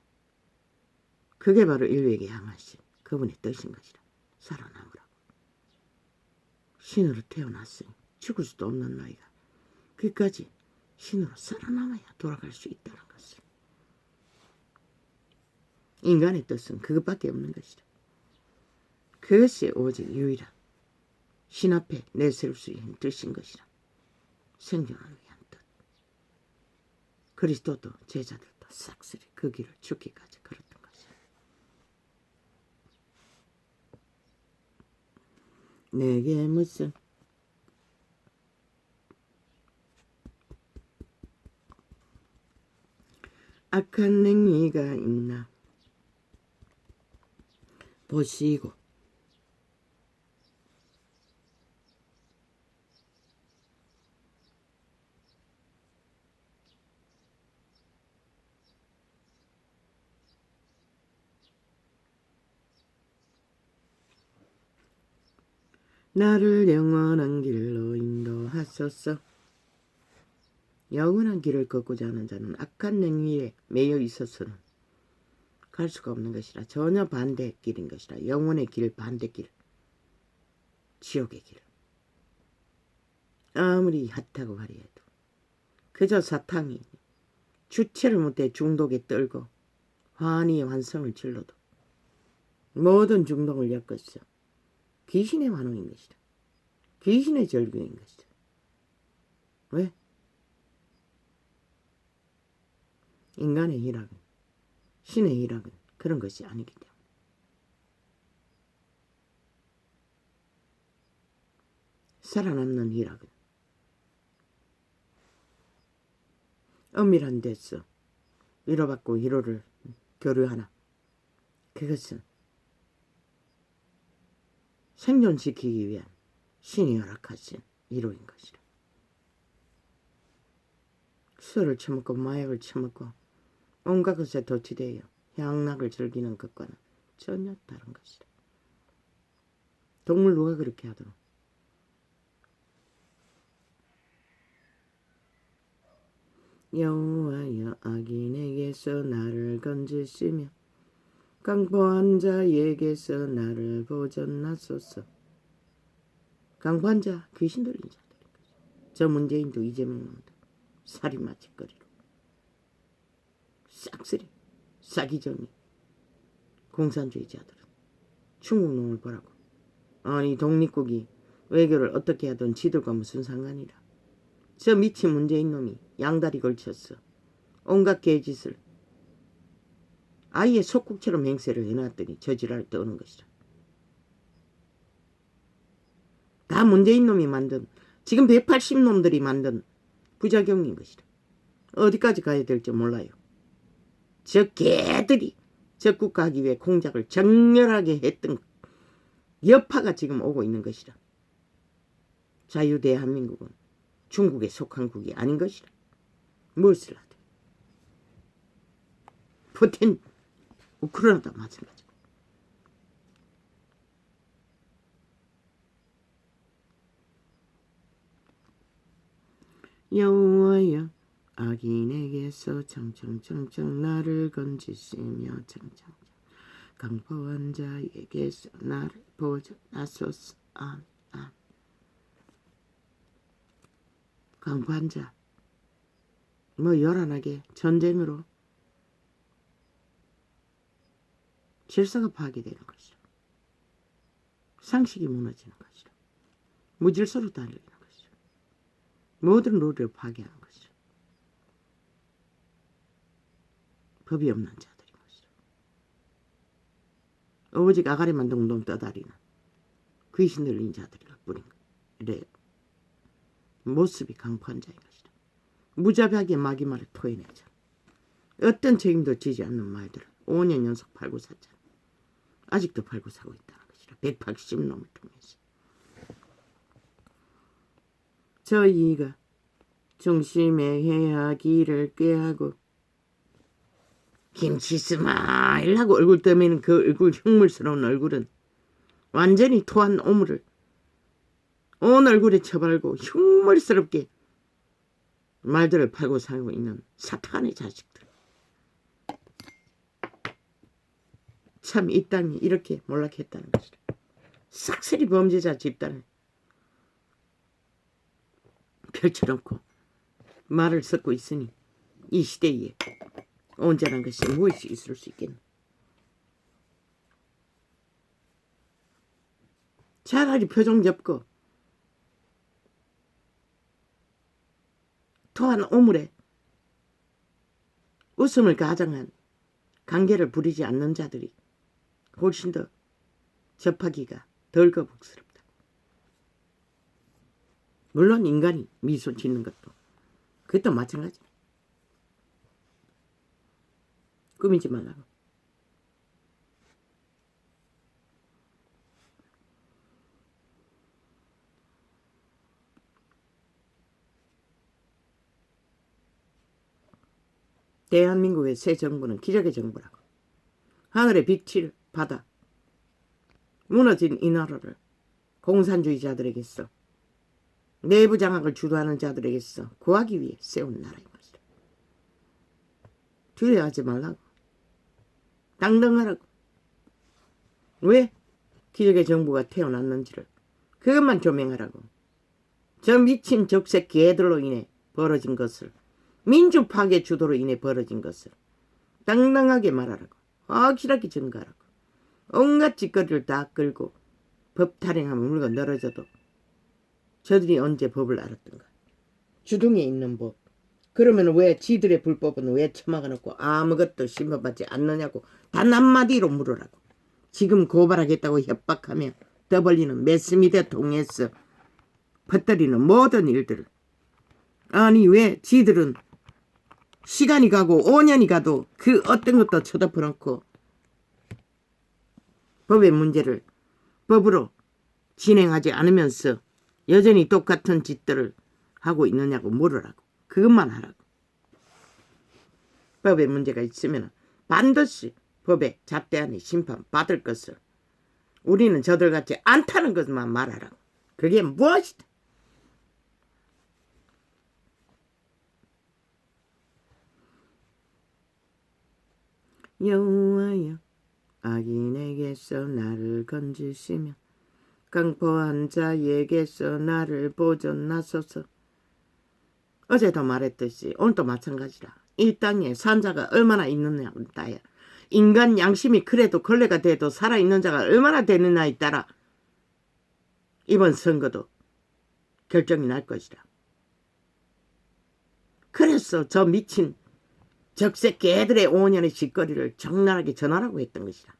그게 바로 인류에게 향하신 그분의 뜻인 것이라. 살아남으라고. 신으로 태어났으니 죽을 수도 없는 너희가 끝까지 신으로 살아남아야 돌아갈 수 있다는 것을. 인간의 뜻은 그것밖에 없는 것이라. 그것이 오직 유일한 신 앞에 내세울 수 있는 뜻인 것이라. 생존을 위한 뜻. 그리스도도 제자들도 싹쓸이 그 길을 죽기까지 걸었던 것이라. 내게 무슨 악한 행위가 있나 보시고 나를 영원한 길로 인도하소서. 영원한 길을 걷고자 하는 자는 악한 행위에 매여 있어서는 갈 수가 없는 것이라. 전혀 반대 길인 것이라. 영원의 길, 반대 길, 지옥의 길. 아무리 핫하고 화려해도 그저 사탕이 주체를 못해 중독에 떨고 환희의 환성을 질러도 모든 중독을 엮었어. 귀신의 환호인 것이다. 귀신의 절규인 것이다. 왜? 인간의 희락은, 신의 희락은 그런 것이 아니기 때문에. 살아남는 희락은 엄밀한 데서 위로받고 위로를 교류하나, 그것은 생존시키기 위한 신이 허락하신 위로인 것이라. 술을 처먹고 마약을 처먹고 온갖 것에 도취되어 향락을 즐기는 것과는 전혀 다른 것이라. 동물 누가 그렇게 하더라. 여호와여, 악인에게서 나를 건지시며 강포한 자에게서 나를 보존하소서. 강포한 자, 귀신 들린 자들. 저 문재인도 이재명도 살인마 짓거리로 싹쓸이 사기정이 공산주의자들은 중국놈을 보라고. 아니 독립국이 외교를 어떻게 하든 지들과 무슨 상관이라. 저 미친 문재인 놈이 양다리 걸쳤어. 온갖 개짓을 아예 속국처럼 행세를 해놨더니 저지랄 떠오는 것이라. 다 문재인 놈이 만든 지금 180놈들이 만든 부작용인 것이다. 어디까지 가야 될지 몰라요. 저 개들이 적국하기 위해 공작을 정렬하게 했던 여파가 지금 오고 있는 것이다. 자유대한민국은 중국에 속한 국이 아닌 것이다. 무엇을 하든 푸틴 우크라이나도 마찬가지. 여호와여 악인에게서 청청청청 나를 건지시며 청청청 강포한 자에게서 나를 보존하소서. 아멘. 강포한 자 뭐 요란하게 전쟁으로 질서가 파괴되는 것이다. 상식이 무너지는 것이다. 무질서로 달리는 것이다. 모든 룰을 파괴하는 것이다. 법이 없는 자들인 것이다. 오직 아가리만 동동 떠다니는 귀신 들린 자들일 뿐인 것이다. 모습이 강포한 자인 것이다. 무자비하게 마귀말을 토해내자. 어떤 책임도 지지 않는 말들을 5년 연속 팔고 샀잖아. 아직도 팔고 사고 있다는 것이라. 180놈을 통해서. 저희가 중심에 해야 길을 꾀하고 김치 스마일 하고 얼굴 떠미는 그 얼굴 흉물스러운 얼굴은 완전히 토한 오물을 온 얼굴에 쳐발고 흉물스럽게 말들을 팔고 살고 있는 사탄의 자식들. 참 이 땅이 이렇게 몰락했다는 것이다. 싹쓸이 범죄자 집단을 펼쳐놓고 말을 섞고 있으니 이 시대에 온전한 것이 무엇이 있을 수 있겠나. 차라리 표정 접고 토한 오물에 웃음을 가장한 관계를 부리지 않는 자들이 훨씬 더 접하기가 덜 거북스럽다. 물론 인간이 미소 짓는 것도 그것도 마찬가지네. 꾸미지 말라고. 대한민국의 새 정부는 기적의 정부라고. 하늘의 빛을 받아 무너진 이 나라를 공산주의자들에게서 내부 장악을 주도하는 자들에게서 구하기 위해 세운 나라인 것이다. 두려워하지 말라고. 당당하라고. 왜 기적의 정부가 태어났는지를 그것만 조명하라고. 저 미친 적색 개들로 인해 벌어진 것을, 민주 파괴 주도로 인해 벌어진 것을 당당하게 말하라고. 확실하게 증거하라고. 온갖 짓거리를 다 끌고 법 탈행하면 물고 늘어져도 저들이 언제 법을 알았던가. 주둥이에 있는 법. 그러면 왜 지들의 불법은 왜 처막아놓고 아무것도 심판받지 않느냐고 단 한마디로 물으라고. 지금 고발하겠다고 협박하며 떠벌리는 매스미디어 통해서 퍼뜨리는 모든 일들을. 아니 왜 지들은 시간이 가고 5년이 가도 그 어떤 것도 쳐다보놓고 법의 문제를 법으로 진행하지 않으면서 여전히 똑같은 짓들을 하고 있느냐고 물으라고. 그것만 하라고. 법에 문제가 있으면 반드시 법에 잣대하니 심판받을 것을 우리는 저들같이 않다는 것만 말하라고. 그게 무엇이다. 여호와여 악인에게서 나를 건지시며 강포한 자에게서 나를 보존하소서. 어제도 말했듯이 오늘도 마찬가지라. 이 땅에 산자가 얼마나 있느냐에 따라 인간 양심이 그래도 걸레가 돼도 살아있는 자가 얼마나 되느냐에 따라 이번 선거도 결정이 날 것이다. 그래서 저 미친 적색 개들의 5년의 짓거리를 적나라하게 전하라고 했던 것이다.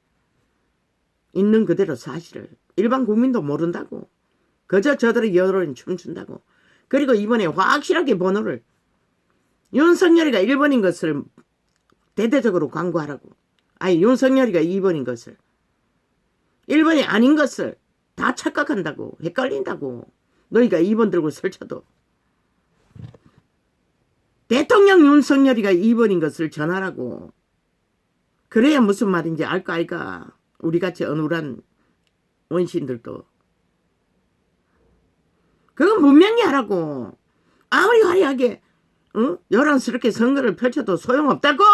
있는 그대로 사실을 일반 국민도 모른다고. 그저 저들의 여론이 춤춘다고. 그리고 이번에 확실하게 번호를 윤석열이가 1번인 것을 대대적으로 광고하라고. 아니 윤석열이가 2번인 것을 1번이 아닌 것을 다 착각한다고. 헷갈린다고. 너희가 2번 들고 설쳐도 대통령 윤석열이가 2번인 것을 전하라고. 그래야 무슨 말인지 알까 알까. 우리같이 어눌한 원신들도. 그건 분명히 하라고. 아무리 화려하게 요란스럽게 선거를 펼쳐도 소용없다고.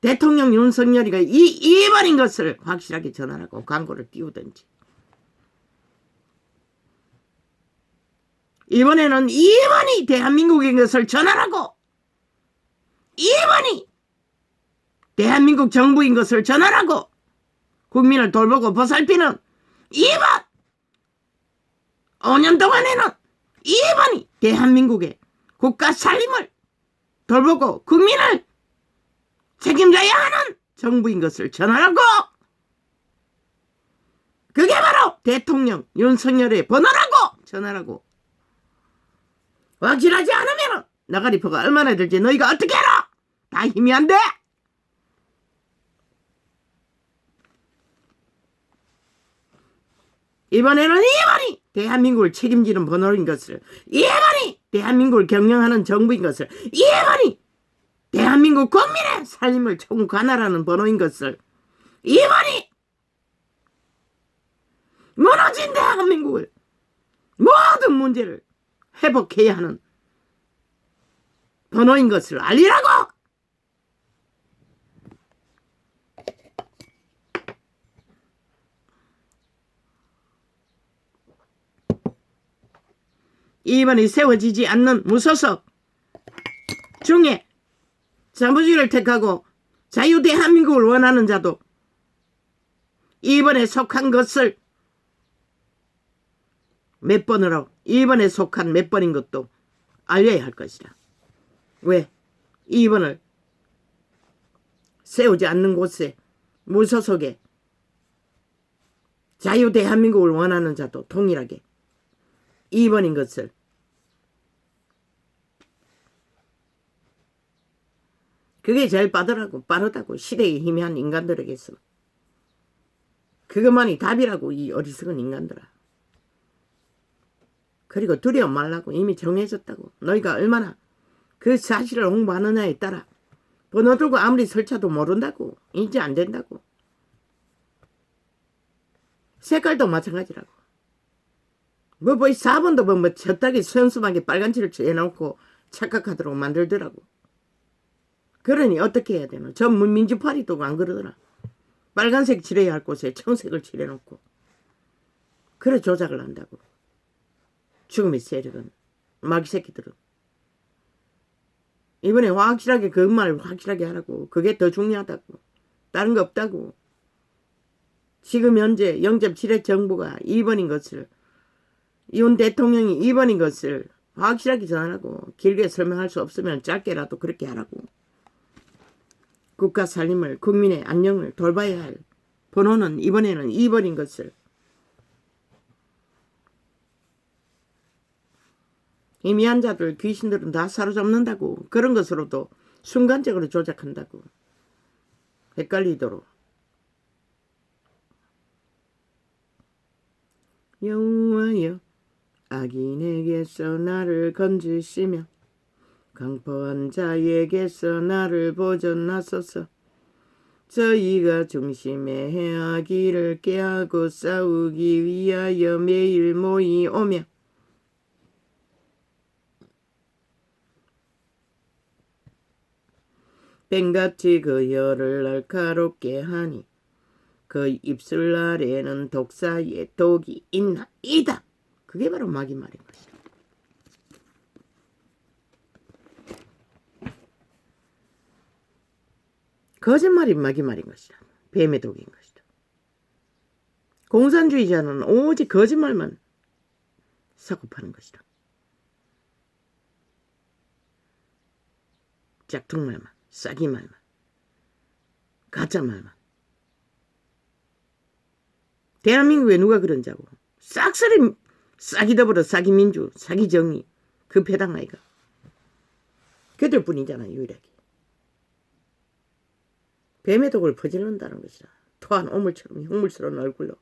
대통령 윤석열이가 2번인 것을 확실하게 전하라고. 광고를 띄우든지. 이번에는 2번이 대한민국인 것을 전하라고. 2번이 대한민국 정부인 것을 전하라고. 국민을 돌보고 보살피는 2번. 5년 동안에는 2번이 대한민국의 국가 살림을 돌보고 국민을 책임져야 하는 정부인 것을 전하라고. 그게 바로 대통령 윤석열의 번호라고. 전하라고. 확실하지 않으면 나가리포가 얼마나 들지 너희가 어떻게 알아? 다 힘이 안 돼. 이번에는 2번이 대한민국을 책임지는 번호인 것을, 2번이 대한민국을 경영하는 정부인 것을, 2번이 대한민국 국민의 살림을 총관할하는 번호인 것을, 2번이 무너진 대한민국을 모든 문제를 회복해야 하는 번호인 것을 알리라고. 이번에 세워지지 않는 무소속 중에 자부주의를 택하고 자유대한민국을 원하는 자도 이번에 속한 것을 몇 번으로, 이번에 속한 몇 번인 것도 알려야 할 것이다. 왜? 2번을 세우지 않는 곳에 무소속에 자유대한민국을 원하는 자도 동일하게 2번인 것을 그게 제일 빠르다고 시대에 희미한 인간들에게서 그것만이 답이라고 이 어리석은 인간들아. 그리고 두려움 말라고. 이미 정해졌다고. 너희가 얼마나 그 사실을 홍보하느냐에 따라 번호 들고 아무리 설쳐도 모른다고. 인지 안 된다고. 색깔도 마찬가지라고. 뭐 4번도 뭐 젖다기 선수하게 빨간칠을 해놓고 착각하도록 만들더라고. 그러니 어떻게 해야 되나. 전문 민주파리도 안 그러더라. 빨간색 칠해야 할 곳에 청색을 칠해놓고 그래 조작을 한다고. 죽음의 세력은, 마귀새끼들은. 이번에 확실하게 그 말을 확실하게 하라고. 그게 더 중요하다고. 다른 거 없다고. 지금 현재 0.7의 정부가 2번인 것을, 윤 대통령이 2번인 것을 확실하게 전하라고. 길게 설명할 수 없으면 짧게라도 그렇게 하라고. 국가 살림을, 국민의 안녕을 돌봐야 할 번호는 이번에는 2번인 것을. 희미한 자들, 귀신들은 다 사로잡는다고. 그런 것으로도 순간적으로 조작한다고. 헷갈리도록. 여호와여, 악인에게서 나를 건지시며 강포한 자에게서 나를 보존하소서. 저희가 중심에 행하기를 깨하고 싸우기 위하여 매일 모이오며 뱀같이 그 혀를 날카롭게 하니 그 입술 아래에는 독사의 독이 있나이다. 그게 바로 마귀 말인 것이다. 거짓말이 마귀 말인 것이다. 뱀의 독인 것이다. 공산주의자는 오직 거짓말만 사고 파는 것이다. 짝퉁말만, 싸기말만, 가짜말만. 대한민국에 누가 그런 자고. 싹쓸이 싹이 더불어 싹이 민주, 싹이 정의, 그 배당 아이가. 그들 뿐이잖아, 유일하게. 뱀의 독을 퍼질른다는 것이라. 토한 오물처럼 흉물스러운 얼굴로.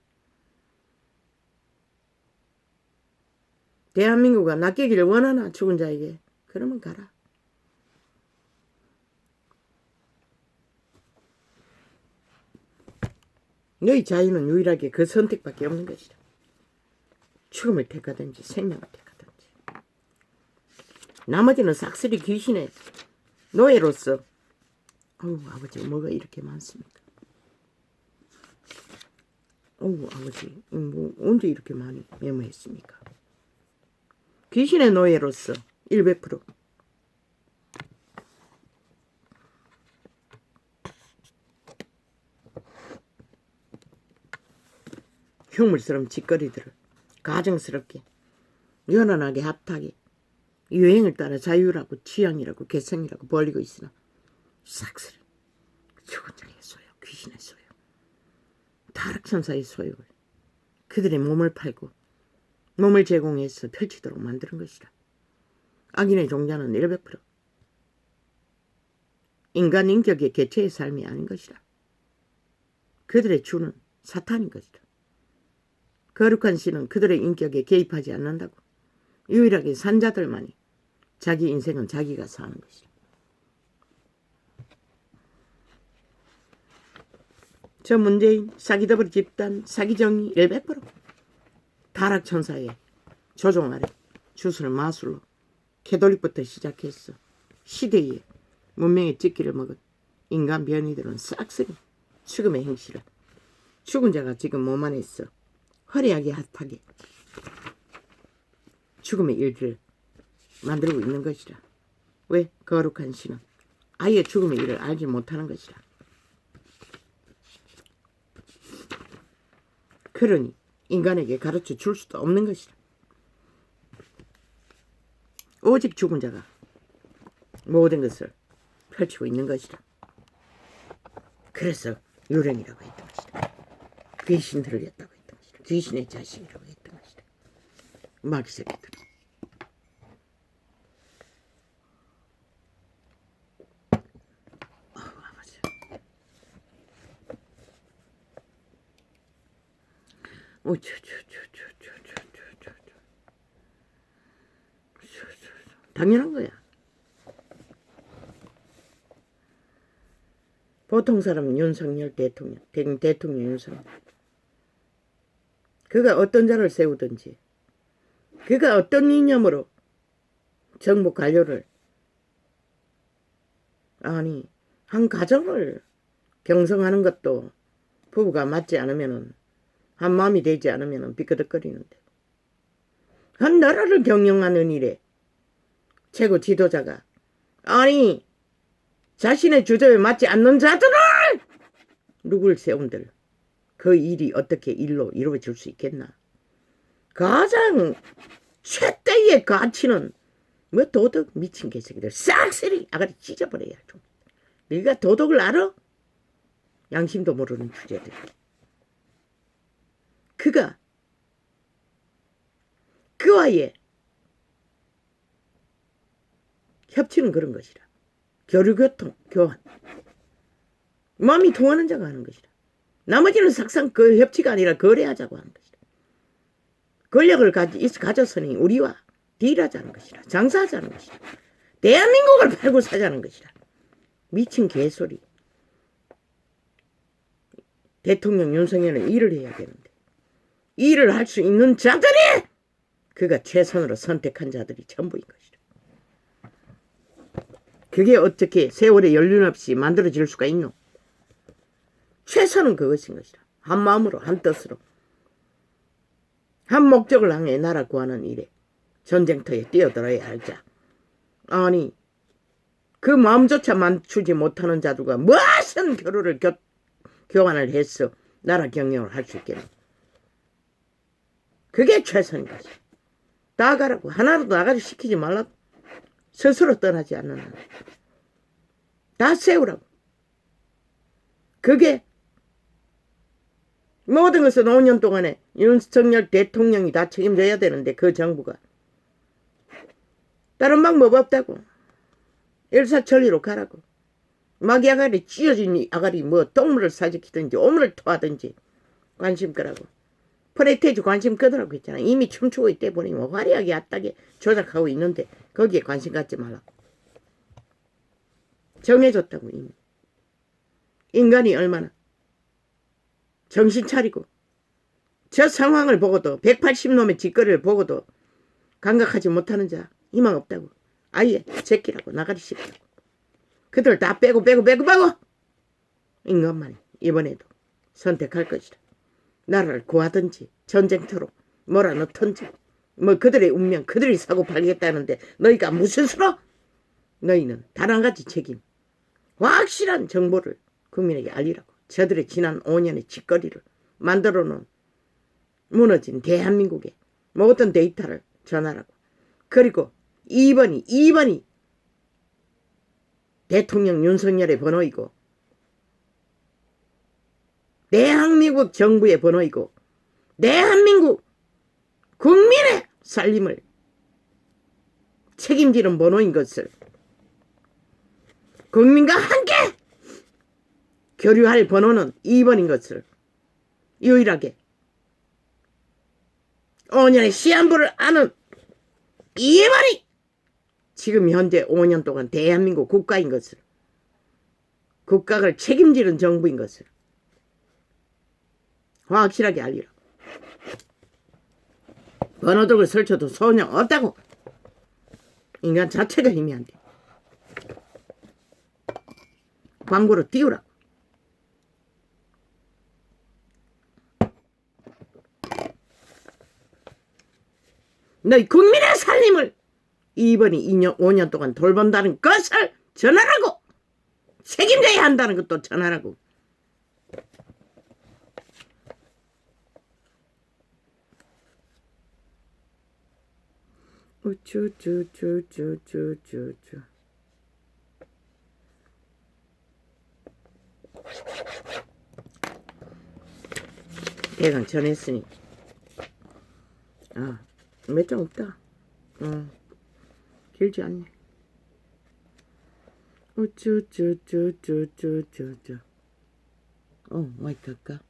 대한민국가 낚이기를 원하나, 죽은 자에게. 그러면 가라. 너희 자유는 유일하게 그 선택밖에 없는 것이다. 죽음을 택하든지 생명을 택하든지. 나머지는 싹쓸이 귀신의 노예로서. 어우, 아버지 뭐가 이렇게 많습니까? 어우, 아버지 뭐 언제 이렇게 많이 메모했습니까? 귀신의 노예로서 100%. 흉물스러운 짓거리들을 가정스럽게 연연하게 합하게 유행을 따라 자유라고 취향이라고 개성이라고 벌리고 있으나 싹쓸이 죽은 자의 소유, 귀신의 소유, 타락천사의 소유를 그들의 몸을 팔고 몸을 제공해서 펼치도록 만드는 것이라. 악인의 종자는 100% 인간 인격의 개체의 삶이 아닌 것이라. 그들의 주는 사탄인 것이라. 거룩한 신은 그들의 인격에 개입하지 않는다고. 유일하게 산자들만이 자기 인생은 자기가 사는 것이라. 저 문재인, 사기더블 집단, 사기정의 100% 타락천사의 조종 아래 주술을 마술로 캐톨릭부터 시작해서 시대의 문명의 찢기를 먹은 인간 변이들은 싹쓸이 죽음의 행실을 죽은 자가 지금 몸 안에 있어 화려하게 핫하게 죽음의 일들을 만들고 있는 것이라. 왜? 거룩한 신은 아예 죽음의 일을 알지 못하는 것이라. 그러니 인간에게 가르쳐 줄 수도 없는 것이라. 오직 죽은 자가 모든 것을 펼치고 있는 것이라. 그래서 유령이라고 했던 것이다. 귀신들을 했다고 했던 것이다. 귀신의 자식이라고 했던 것이다. 마귀새끼들. 아버지. 당연한 거야. 보통 사람은 윤석열 대통령, 대통령 윤석열. 그가 어떤 자를 세우든지, 그가 어떤 이념으로 정부 관료를, 아니 한 가정을 경성하는 것도 부부가 맞지 않으면은, 한 마음이 되지 않으면은 비끄덕거리는데, 한 나라를 경영하는 일에 최고 지도자가 아니 자신의 주제에 맞지 않는 자들을 누굴 세운들 그 일이 어떻게 일로 이루어질 수 있겠나. 가장 최대의 가치는 뭐 도덕 미친 개새끼들 싹쓸이 아가리 찢어버려야 좀. 네가 도덕을 알아? 양심도 모르는 주제들. 그가 그와의 협치는 그런 것이라. 교류교통, 교환. 마음이 통하는 자가 하는 것이라. 나머지는 삭상 그 협치가 아니라 거래하자고 하는 것이라. 권력을 가졌으니 우리와 딜하자는 것이라. 장사하자는 것이라. 대한민국을 팔고 사자는 것이라. 미친 개소리. 대통령 윤석열은 일을 해야 되는데 일을 할 수 있는 자들이 그가 최선으로 선택한 자들이 전부인 것이라. 그게 어떻게 세월의 연륜 없이 만들어질 수가 있노? 최선은 그것인 것이라. 한 마음으로 한 뜻으로 한 목적을 향해 나라 구하는 일에 전쟁터에 뛰어들어야 할 자. 아니 그 마음조차 맞추지 못하는 자들과 무슨 교류를 교환을 해서 나라 경영을 할 수 있겠노? 그게 최선인 것이야. 나가라고. 하나라도 나가지 시키지 말라고. 스스로 떠나지 않는 한. 다 세우라고. 그게 모든 것은 5년 동안에 윤석열 대통령이 다 책임져야 되는데 그 정부가 다른 방법 없다고. 일사천리로 가라고. 마귀 아가리 찢어진 아가리 뭐 똥물을 사지키든지 오물을 토하든지 관심 끄라고. 프레테이지 관심 끄더라고 했잖아. 이미 춤추고 있대 보니 뭐 화려하게 아따게 조작하고 있는데 거기에 관심 갖지 말라고. 정해줬다고 이미. 인간이 얼마나 정신 차리고 저 상황을 보고도 180놈의 짓거리를 보고도 감각하지 못하는 자 희망 없다고. 아예 제끼라고 나가리 씹라고. 그들 다 빼고 인간만 이번에도 선택할 것이다. 나라를 구하든지 전쟁터로 몰아넣든지 뭐 그들의 운명 그들이 사고 팔겠다는데 너희가 무슨 수로? 너희는 단 한 가지 책임 확실한 정보를 국민에게 알리라고. 저들의 지난 5년의 짓거리를 만들어 놓은 무너진 대한민국의 모든 데이터를 전하라고. 그리고 2번이 대통령 윤석열의 번호이고 대한민국 정부의 번호이고 대한민국 국민의 살림을 책임지는 번호인 것을 국민과 함께 교류할 번호는 2번인 것을 유일하게 5년의 시한부를 아는 2번이 지금 현재 5년 동안 대한민국 국가인 것을 국가를 책임지는 정부인 것을 확실하게 알리라. 번호들을 설쳐도 소용 없다고. 인간 자체가 힘이 안 돼. 광고로 띄우라. 너희 국민의 살림을 2번이 5년 동안 돌본다는 것을 전하라고. 책임져야 한다는 것도 전하라고. 우쭈쭈쭈쭈쭈쭈쭈. 대강 전했으니 몇 장 없다. 길지 않네. 우쭈쭈쭈쭈쭈쭈쭈. 마이크 할까?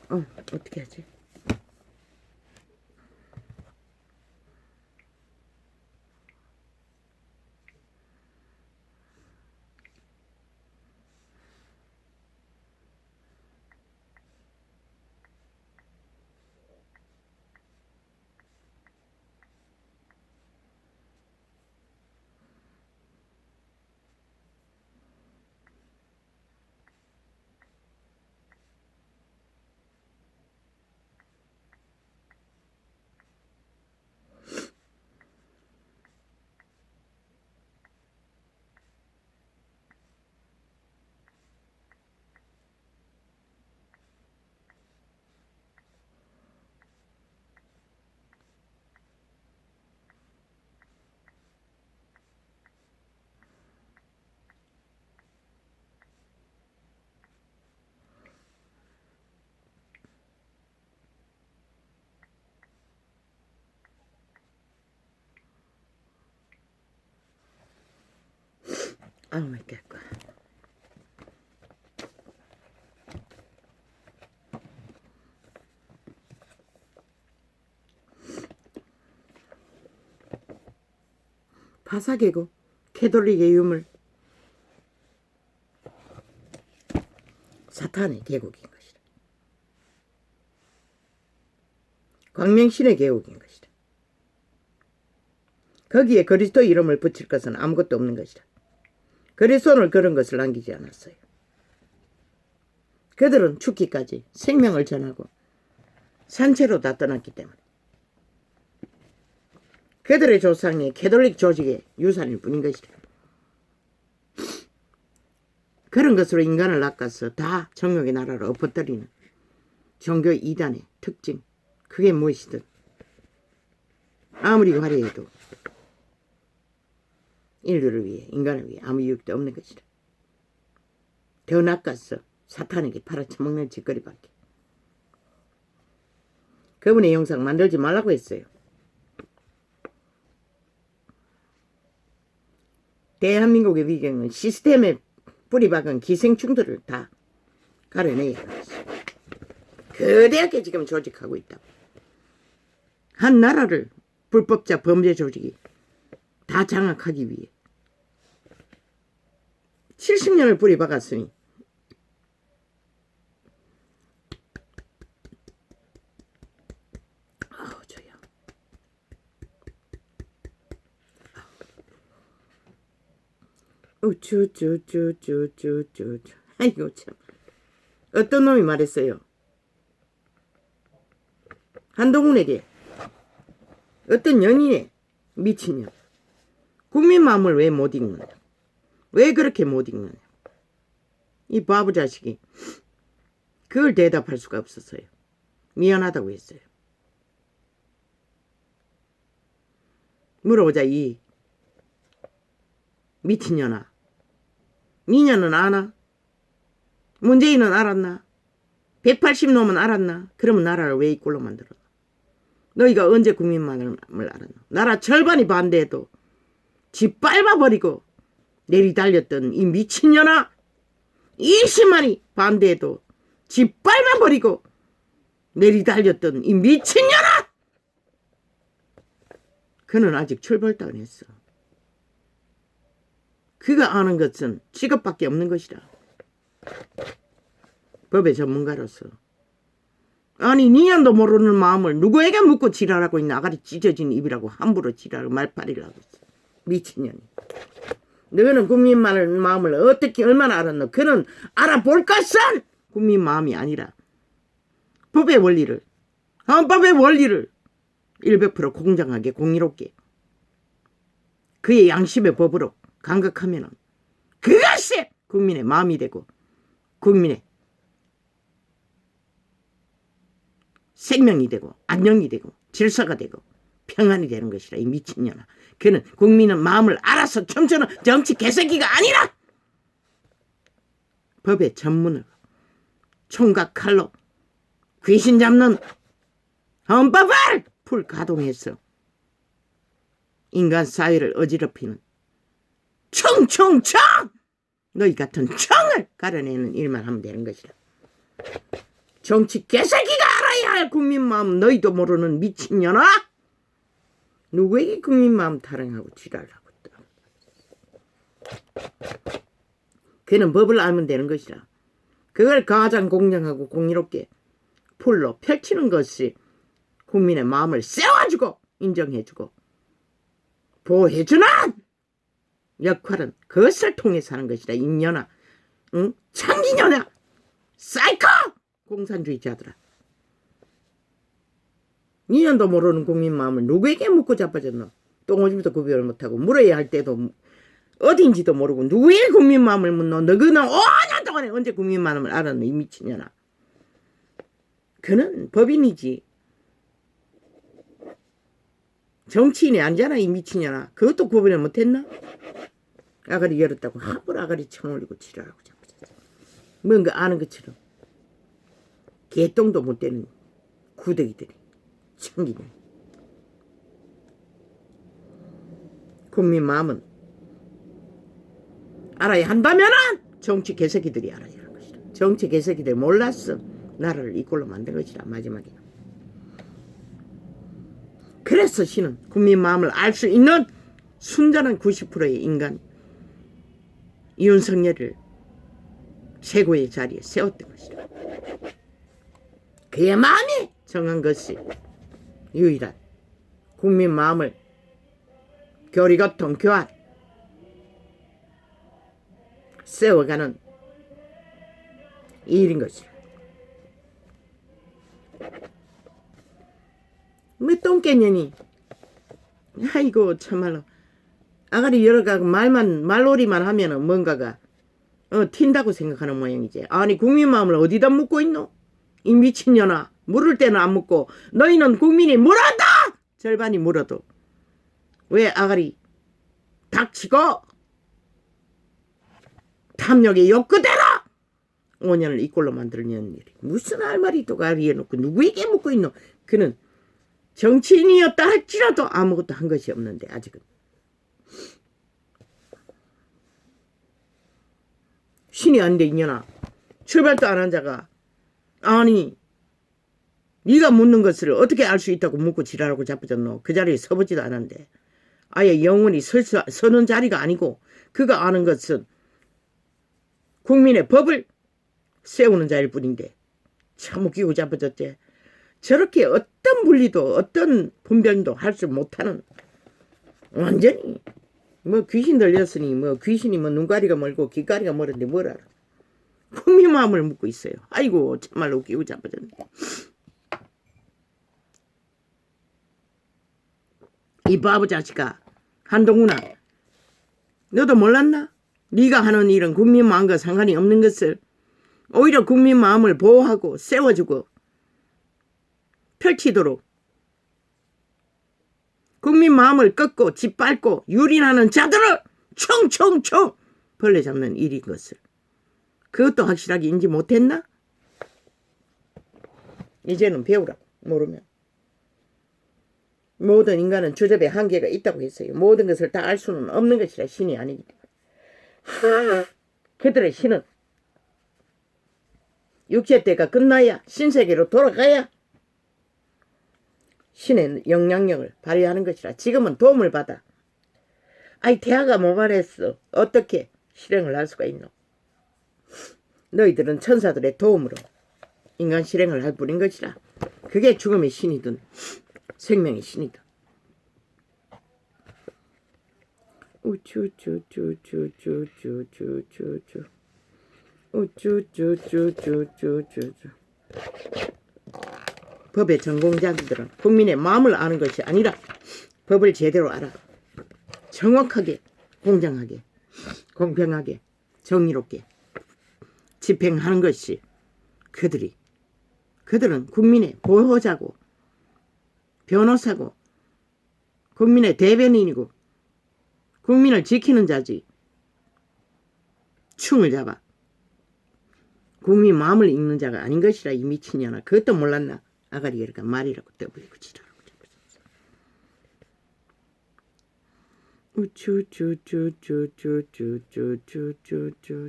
어떻게 하지? 맛있겠다. 바사계고 캐톨릭의 유물 사탄의 계곡인 것이다. 광명신의 계곡인 것이다. 거기에 그리스도 이름을 붙일 것은 아무것도 없는 것이다. 그리스도를 그런 것을 남기지 않았어요. 그들은 죽기까지 생명을 전하고 산채로 다 떠났기 때문에 그들의 조상이 캐톨릭 조직의 유산일 뿐인 것이다. 그런 것으로 인간을 낚아서 다 정욕의 나라로 엎어뜨리는 종교 이단의 특징, 그게 무엇이든 아무리 화려해도 인류를 위해 인간을 위해 아무 이익도 없는 것이다. 더 낚아서 사탄에게 팔아쳐먹는 짓거리밖에. 그분의 영상 만들지 말라고 했어요. 대한민국의 위경은 시스템에 뿌리박은 기생충들을 다 가려내야 하겠어요. 거대하게 지금 조직하고 있다. 한 나라를 불법자 범죄 조직이 다 장악하기 위해 70년을 뿌리박았으니 저야. 우쭈쭈쭈쭈쭈쭈. 아이고 참. 어떤 놈이 말했어요. 한동훈에게 어떤 연인의 미친년. 국민 마음을 왜 못 읽느냐. 왜 그렇게 못 읽느냐. 이 바보 자식이 그걸 대답할 수가 없었어요. 미안하다고 했어요. 물어보자. 이 미친년아. 니년은 아나? 문재인은 알았나? 180놈은 알았나? 그러면 나라를 왜 이 꼴로 만들었나? 너희가 언제 국민만을 알았나? 나라 절반이 반대해도 지 빨아버리고 내리달렸던 이 미친년아. 20만이 반대해도 지 빨아버리고 내리달렸던 이 미친년아. 그는 아직 출발도 안 했어. 그가 아는 것은 직업밖에 없는 것이다. 법의 전문가로서. 아니 니년도 모르는 마음을 누구에게 묻고 지랄하고 있나. 아가리 찢어진 입이라고 함부로 지랄하고 말파리를 하고 있어. 미친년이. 너는 국민 마음을 어떻게 얼마나 알았노. 그는 알아볼 것은 국민 마음이 아니라 법의 원리를, 헌법의 원리를 100% 공정하게 공의롭게 그의 양심의 법으로 감각하면 그것이 국민의 마음이 되고 국민의 생명이 되고 안녕이 되고 질서가 되고 평안이 되는 것이라. 이 미친년아. 그는 국민의 마음을 알아서 춤추는 정치 개새끼가 아니라 법의 전문을 총각 칼로 귀신 잡는 헌법을 풀가동해서 인간 사회를 어지럽히는 청청청 너희 같은 청을 가려내는 일만 하면 되는 것이라. 정치 개새끼가 알아야 할 국민 마음 너희도 모르는 미친년아. 누구에게 국민 마음 타령하고 지랄하고 있다. 그는 법을 알면 되는 것이라. 그걸 가장 공정하고 공의롭게 풀로 펼치는 것이 국민의 마음을 세워주고 인정해주고 보호해주는 역할은 그것을 통해서 하는 것이다. 인년아. 응? 참기년아. 사이코 공산주의자들아. 니년도 모르는 국민 마음을 누구에게 묻고 자빠졌노. 똥오줌도 구별을 못하고 물어야 할 때도 어딘지도 모르고 누구의 국민 마음을 묻노. 너그는 5년 동안에 언제 국민 마음을 알았노. 이 미친년아. 그는 법인이지 정치인이 아니잖아. 이 미친년아. 그것도 구분을 못했나? 아가리 열었다고 함부로 아가리 쳐올리고 지랄하고 자빠졌어. 뭔가 아는 것처럼 개똥도 못 되는 구더기들이 청기네. 국민 마음은 알아야 한다면은 정치 개새끼들이 알아야 하는 것이다. 정치 개새끼들 몰랐어. 나라를 이 꼴로 만든 것이다. 마지막에. 그래서 신은 국민 마음을 알 수 있는 순전한 90%의 인간 윤석열을 최고의 자리에 세웠던 것이다. 그의 마음이 정한 것이 유일한 국민 마음을 교리교통 교환 세워가는 일인 것이다. 뭐 똥개년이 아이고 참말로 아가리 열어가고 말놀이만 하면은 뭔가가 튄다고 생각하는 모양이지. 아니 국민 마음을 어디다 묻고 있노? 이 미친년아. 물을 때는 안 묻고 너희는 국민이 물었다. 절반이 물어도 왜 아가리 닥치고 탐욕의 욕구대로 5년을 이 꼴로 만들어낸 일이. 무슨 할 말이 또 가리해놓고 누구에게 묻고 있노. 그는 정치인이었다 할지라도 아무것도 한 것이 없는데 아직은. 신이 아닌데 이년아. 출발도 안 한 자가 아니 네가 묻는 것을 어떻게 알 수 있다고 묻고 지랄하고 자빠졌노. 그 자리에 서보지도 않았는데 아예 영원히 서는 자리가 아니고 그가 아는 것은 국민의 법을 세우는 자일 뿐인데 참 웃기고 자빠졌지. 저렇게 어떤 분리도 어떤 분별도 할 줄 못하는 완전히 뭐 귀신 들렸으니 뭐 귀신이 뭐 눈가리가 멀고 귀가리가 멀은데 뭘 알아. 국민 마음을 묻고 있어요. 아이고 참말로 웃기고 자빠졌네. 이 바보 자식아. 한동훈아 너도 몰랐나? 네가 하는 일은 국민 마음과 상관이 없는 것을 오히려 국민 마음을 보호하고 세워주고 펼치도록 국민 마음을 꺾고 짓밟고 유린하는 자들을 총총총 벌레 잡는 일인 것을 그것도 확실하게 인지 못했나? 이제는 배우라. 모르면 모든 인간은 주접에 한계가 있다고 했어요. 모든 것을 다 알 수는 없는 것이라 신이 아니기 때문에 그들의 신은 육체 때가 끝나야 신세계로 돌아가야 신의 영향력을 발휘하는 것이라. 지금은 도움을 받아. 아이 태아가 모발했어. 어떻게 실행을 할 수가 있노. 너희들은 천사들의 도움으로 인간 실행을 할 뿐인 것이라. 그게 죽음의 신이든 생명의 신이든. 우쭈쭈쭈쭈쭈쭈쭈쭈 우쭈쭈쭈쭈쭈쭈쭈. 법의 전공자들은 국민의 마음을 아는 것이 아니라 법을 제대로 알아 정확하게 공정하게 공평하게 정의롭게 집행하는 것이 그들은 국민의 보호자고 변호사고 국민의 대변인이고 국민을 지키는 자지. 충을 잡아 국민 마음을 읽는 자가 아닌 것이라. 이 미친년아. 그것도 몰랐나. 아가리가 이렇게 말이라고 떠버리고 지랄하고 우쭈쭈쭈쭈쭈쭈쭈쭈쭈쭈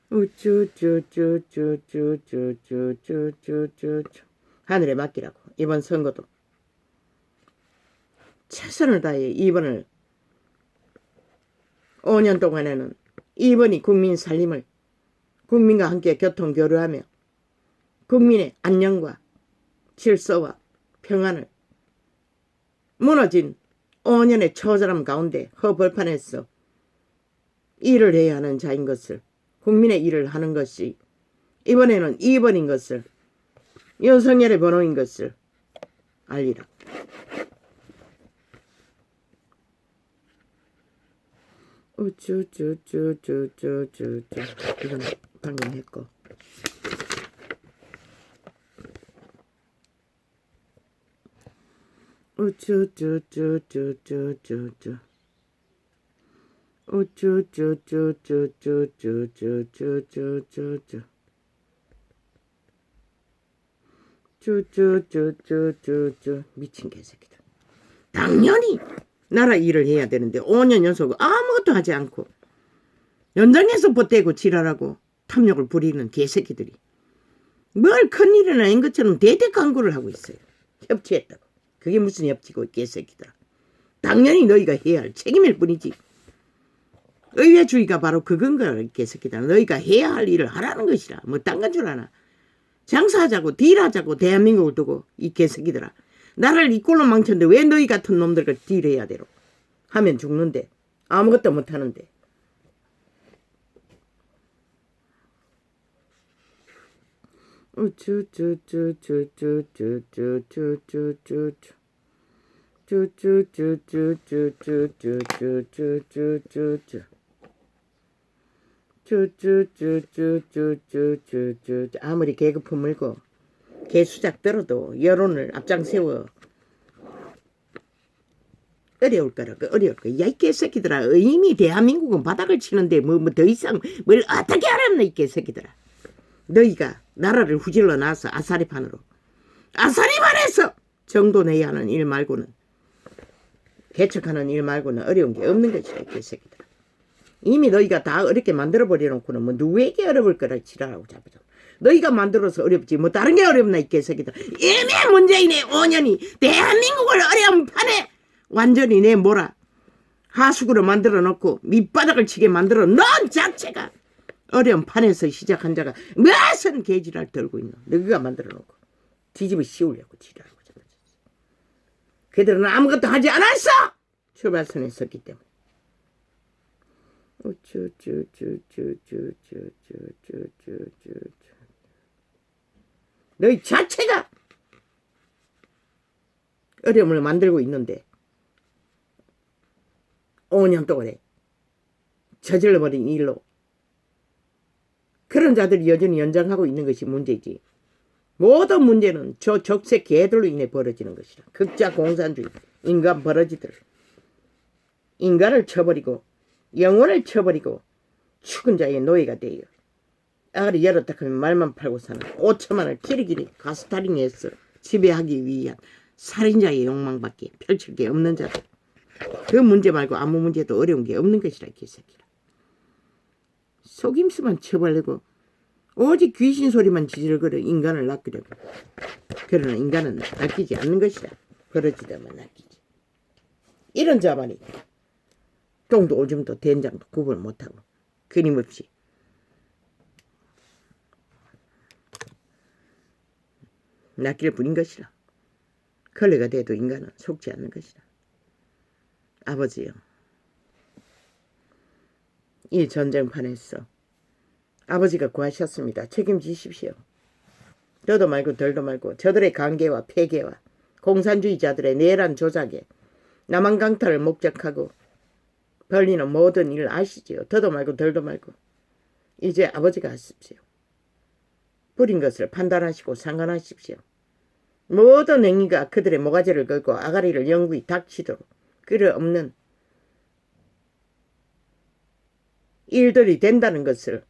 우쭈쭈쭈쭈쭈쭈쭈쭈쭈쭈. 하늘에 맡기라고. 이번 선거도 최선을 다해 2번을 5년 동안에는 2번이 국민 살림을 국민과 함께 교통교류하며 국민의 안녕과 질서와 평안을 무너진 5년의 처절함 가운데 허벌판에서 일을 해야 하는 자인 것을 국민의 일을 하는 것이 이번에는 2번인 것을 윤석열의 번호인 것을 알리라. 우쭈쭈쭈쭈쭈쭈쭈. 이건 방금 했고. 우쭈쭈쭈쭈쭈쭈쭈. 우쭈쭈쭈쭈쭈쭈쭈쭈쭈쭈쭈. 쭈쭈쭈쭈쭈쭈. 미친 개새끼들. 당연히 나라 일을 해야 되는데 5년 연속 아무것도 하지 않고 연장해서 보태고 지랄하고 탐욕을 부리는 개새끼들이 뭘 큰일은 아닌 것처럼 대대광고를 하고 있어요. 협치했다고. 그게 무슨 협치고 개새끼들아. 당연히 너희가 해야 할 책임일 뿐이지. 의회주의가 바로 그건 거야 개새끼들아. 너희가 해야 할 일을 하라는 것이라. 뭐 딴 건 줄 아나. 장사하자고 딜하자고 대한민국을 두고 이 개새끼들아. 나라를 이 꼴로 망쳤는데 왜 너희 같은 놈들과 딜해야 되로. 하면 죽는데 아무것도 못하는데. 아무리 계급품 물고 개수작 들어도 여론을 앞장세워 어려울 거라고 어려울 거. 야 이 개새끼들아 이미 대한민국은 바닥을 치는데 뭐 더 이상 뭘 어떻게 하랍나 이 개새끼들아. 너희가 나라를 후질러 놔서 아사리판으로 아사리판에서 정도 내야 하는 일 말고는 개척하는 일 말고는 어려운 게 없는 것이다 이 개새끼들아. 이미 너희가 다 어렵게 만들어 버려놓고는 뭐 누구에게 어려울 거라 지랄하고 잡아줘. 너희가 만들어서 어렵지 뭐 다른 게 어렵나 이 개새끼들. 이미 문재인의 5년이 대한민국을 어려운 판에 완전히 내 뭐라 하수구로 만들어 놓고 밑바닥을 치게 만들어 넌 자체가 어려운 판에서 시작한 자가 무슨 개지랄 떨고 있노. 너희가 만들어 놓고 뒤집어 씌우려고 지랄하고 잡아줬어. 그들은 아무것도 하지 않았어. 출발선에 섰기 때문에. 너희 자체가 어려움을 만들고 있는데 5년 동안에 저질러버린 일로 그런 자들이 여전히 연장하고 있는 것이 문제지. 모든 문제는 저 적색 개들로 인해 벌어지는 것이라. 극자 공산주의, 인간 버러지들. 인간을 쳐버리고 영혼을 쳐버리고 죽은 자의 노예가 되어 아가리 열었다 하면 말만 팔고 사는 5천만 원을 길이길이 가스타링해서 지배하기 위한 살인자의 욕망밖에 펼칠 게 없는 자들. 그 문제 말고 아무 문제도 어려운 게 없는 것이라 개새끼라. 속임수만 쳐발리고 오직 귀신 소리만 지질거려 인간을 낚으려고. 그러나 인간은 낚이지 않는 것이라. 버러지다만 낚이지. 이런 자만이 똥도 오줌도 된장도 구분 못하고 끊임없이 낚일 뿐인 것이라. 걸레가 돼도 인간은 속지 않는 것이라. 아버지요, 이 전쟁판에서 아버지가 구하셨습니다. 책임지십시오. 더도 말고 덜도 말고 저들의 관계와 폐계와 공산주의자들의 내란 조작에 남한 강탈을 목적하고 벌리는 모든 일 아시지요. 더도 말고 덜도 말고 이제 아버지가 하십시오. 뿌린 것을 판단하시고 상관하십시오. 모든 행위가 그들의 모가지를 걸고 아가리를 영구히 닥치도록 끓여 없는 일들이 된다는 것을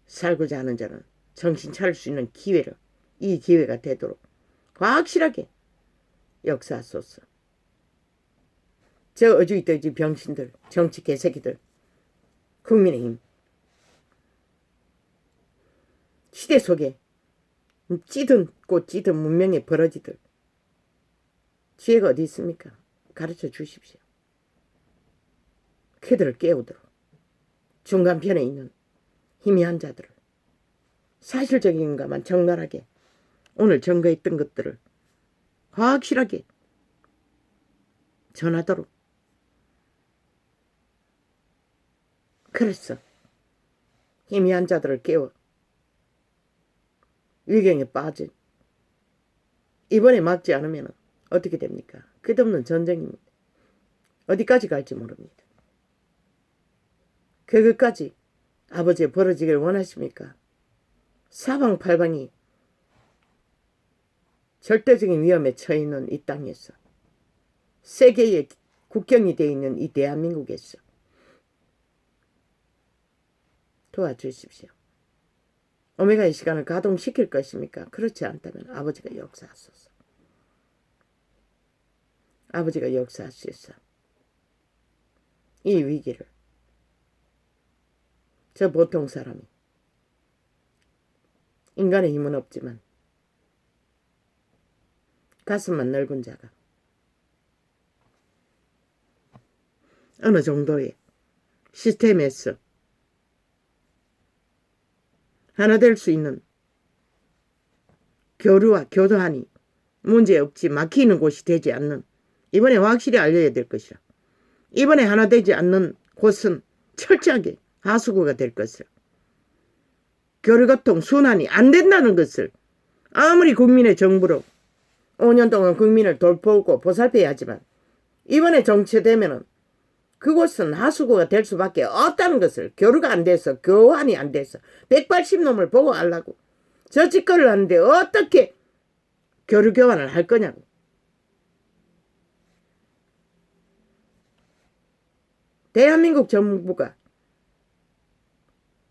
살고자 하는 자는 정신 차릴 수 있는 기회를, 이 기회가 되도록 확실하게 역사하소서. 저 어주이떠지 병신들, 정치 개새끼들, 국민의힘 시대 속에 찌든 꽃 찌든 문명의 버러지들, 지혜가 어디 있습니까? 가르쳐 주십시오. 그들을 깨우도록 중간편에 있는 희미한 자들을 사실적인 것만 적나라하게 오늘 증거했던 것들을 확실하게 전하도록. 그래서 희미한 자들을 깨워 위경에 빠진 이번에 막지 않으면 어떻게 됩니까? 끝없는 전쟁입니다. 어디까지 갈지 모릅니다. 그것까지 아버지의 벌어지기를 원하십니까? 사방팔방이 절대적인 위험에 처해 있는 이 땅에서, 세계의 국경이 되어 있는 이 대한민국에서 도와주십시오. 오메가의 시간을 가동시킬 것입니까? 그렇지 않다면 아버지가 역사하소서. 아버지가 역사하시소. 이 위기를 저 보통 사람이, 인간의 힘은 없지만 가슴만 넓은 자가 어느 정도의 시스템에서 하나 될 수 있는 교류와 교도하니 문제없지 막히는 곳이 되지 않는, 이번에 확실히 알려야 될 것이라. 이번에 하나 되지 않는 곳은 철저하게 하수구가 될 것이라. 교류교통 순환이 안 된다는 것을 아무리 국민의 정부로 5년 동안 국민을 돌보고 보살펴야 하지만 이번에 정체되면은 그곳은 하수구가 될 수밖에 없다는 것을, 교류가 안 돼서, 교환이 안 돼서 180놈을 보고 하려고 저 짓거리를 하는데 어떻게 교류 교환을 할 거냐고. 대한민국 정부가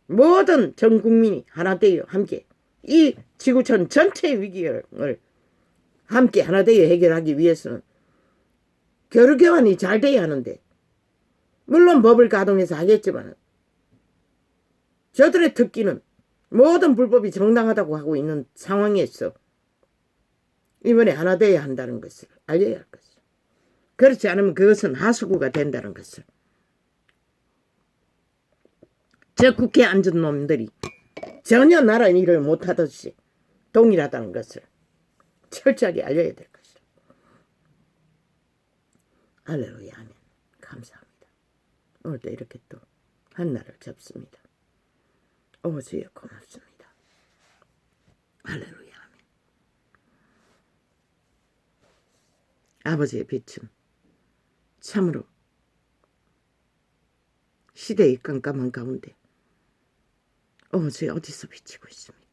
모든 전 국민이 하나 되어 함께 이 지구촌 전체의 위기를 함께 하나 되어 해결하기 위해서는 교류교환이 잘 돼야 하는데, 물론 법을 가동해서 하겠지만 저들의 특기는 모든 불법이 정당하다고 하고 있는 상황에서 이번에 하나 되어야 한다는 것을 알려야 할 것을. 그렇지 않으면 그것은 하수구가 된다는 것을. 저 국회에 앉은 놈들이 전혀 나라 일을 못하듯이 동일하다는 것을 철저하게 알려야 될 것이다. 할렐루야, 아멘. 감사합니다. 오늘도 이렇게 또 한날을 접습니다. 오 주여 고맙습니다. 할렐루야, 아멘. 아버지의 빛은 참으로 시대의 깜깜한 가운데 오 주여 어디서 비치고 있습니까?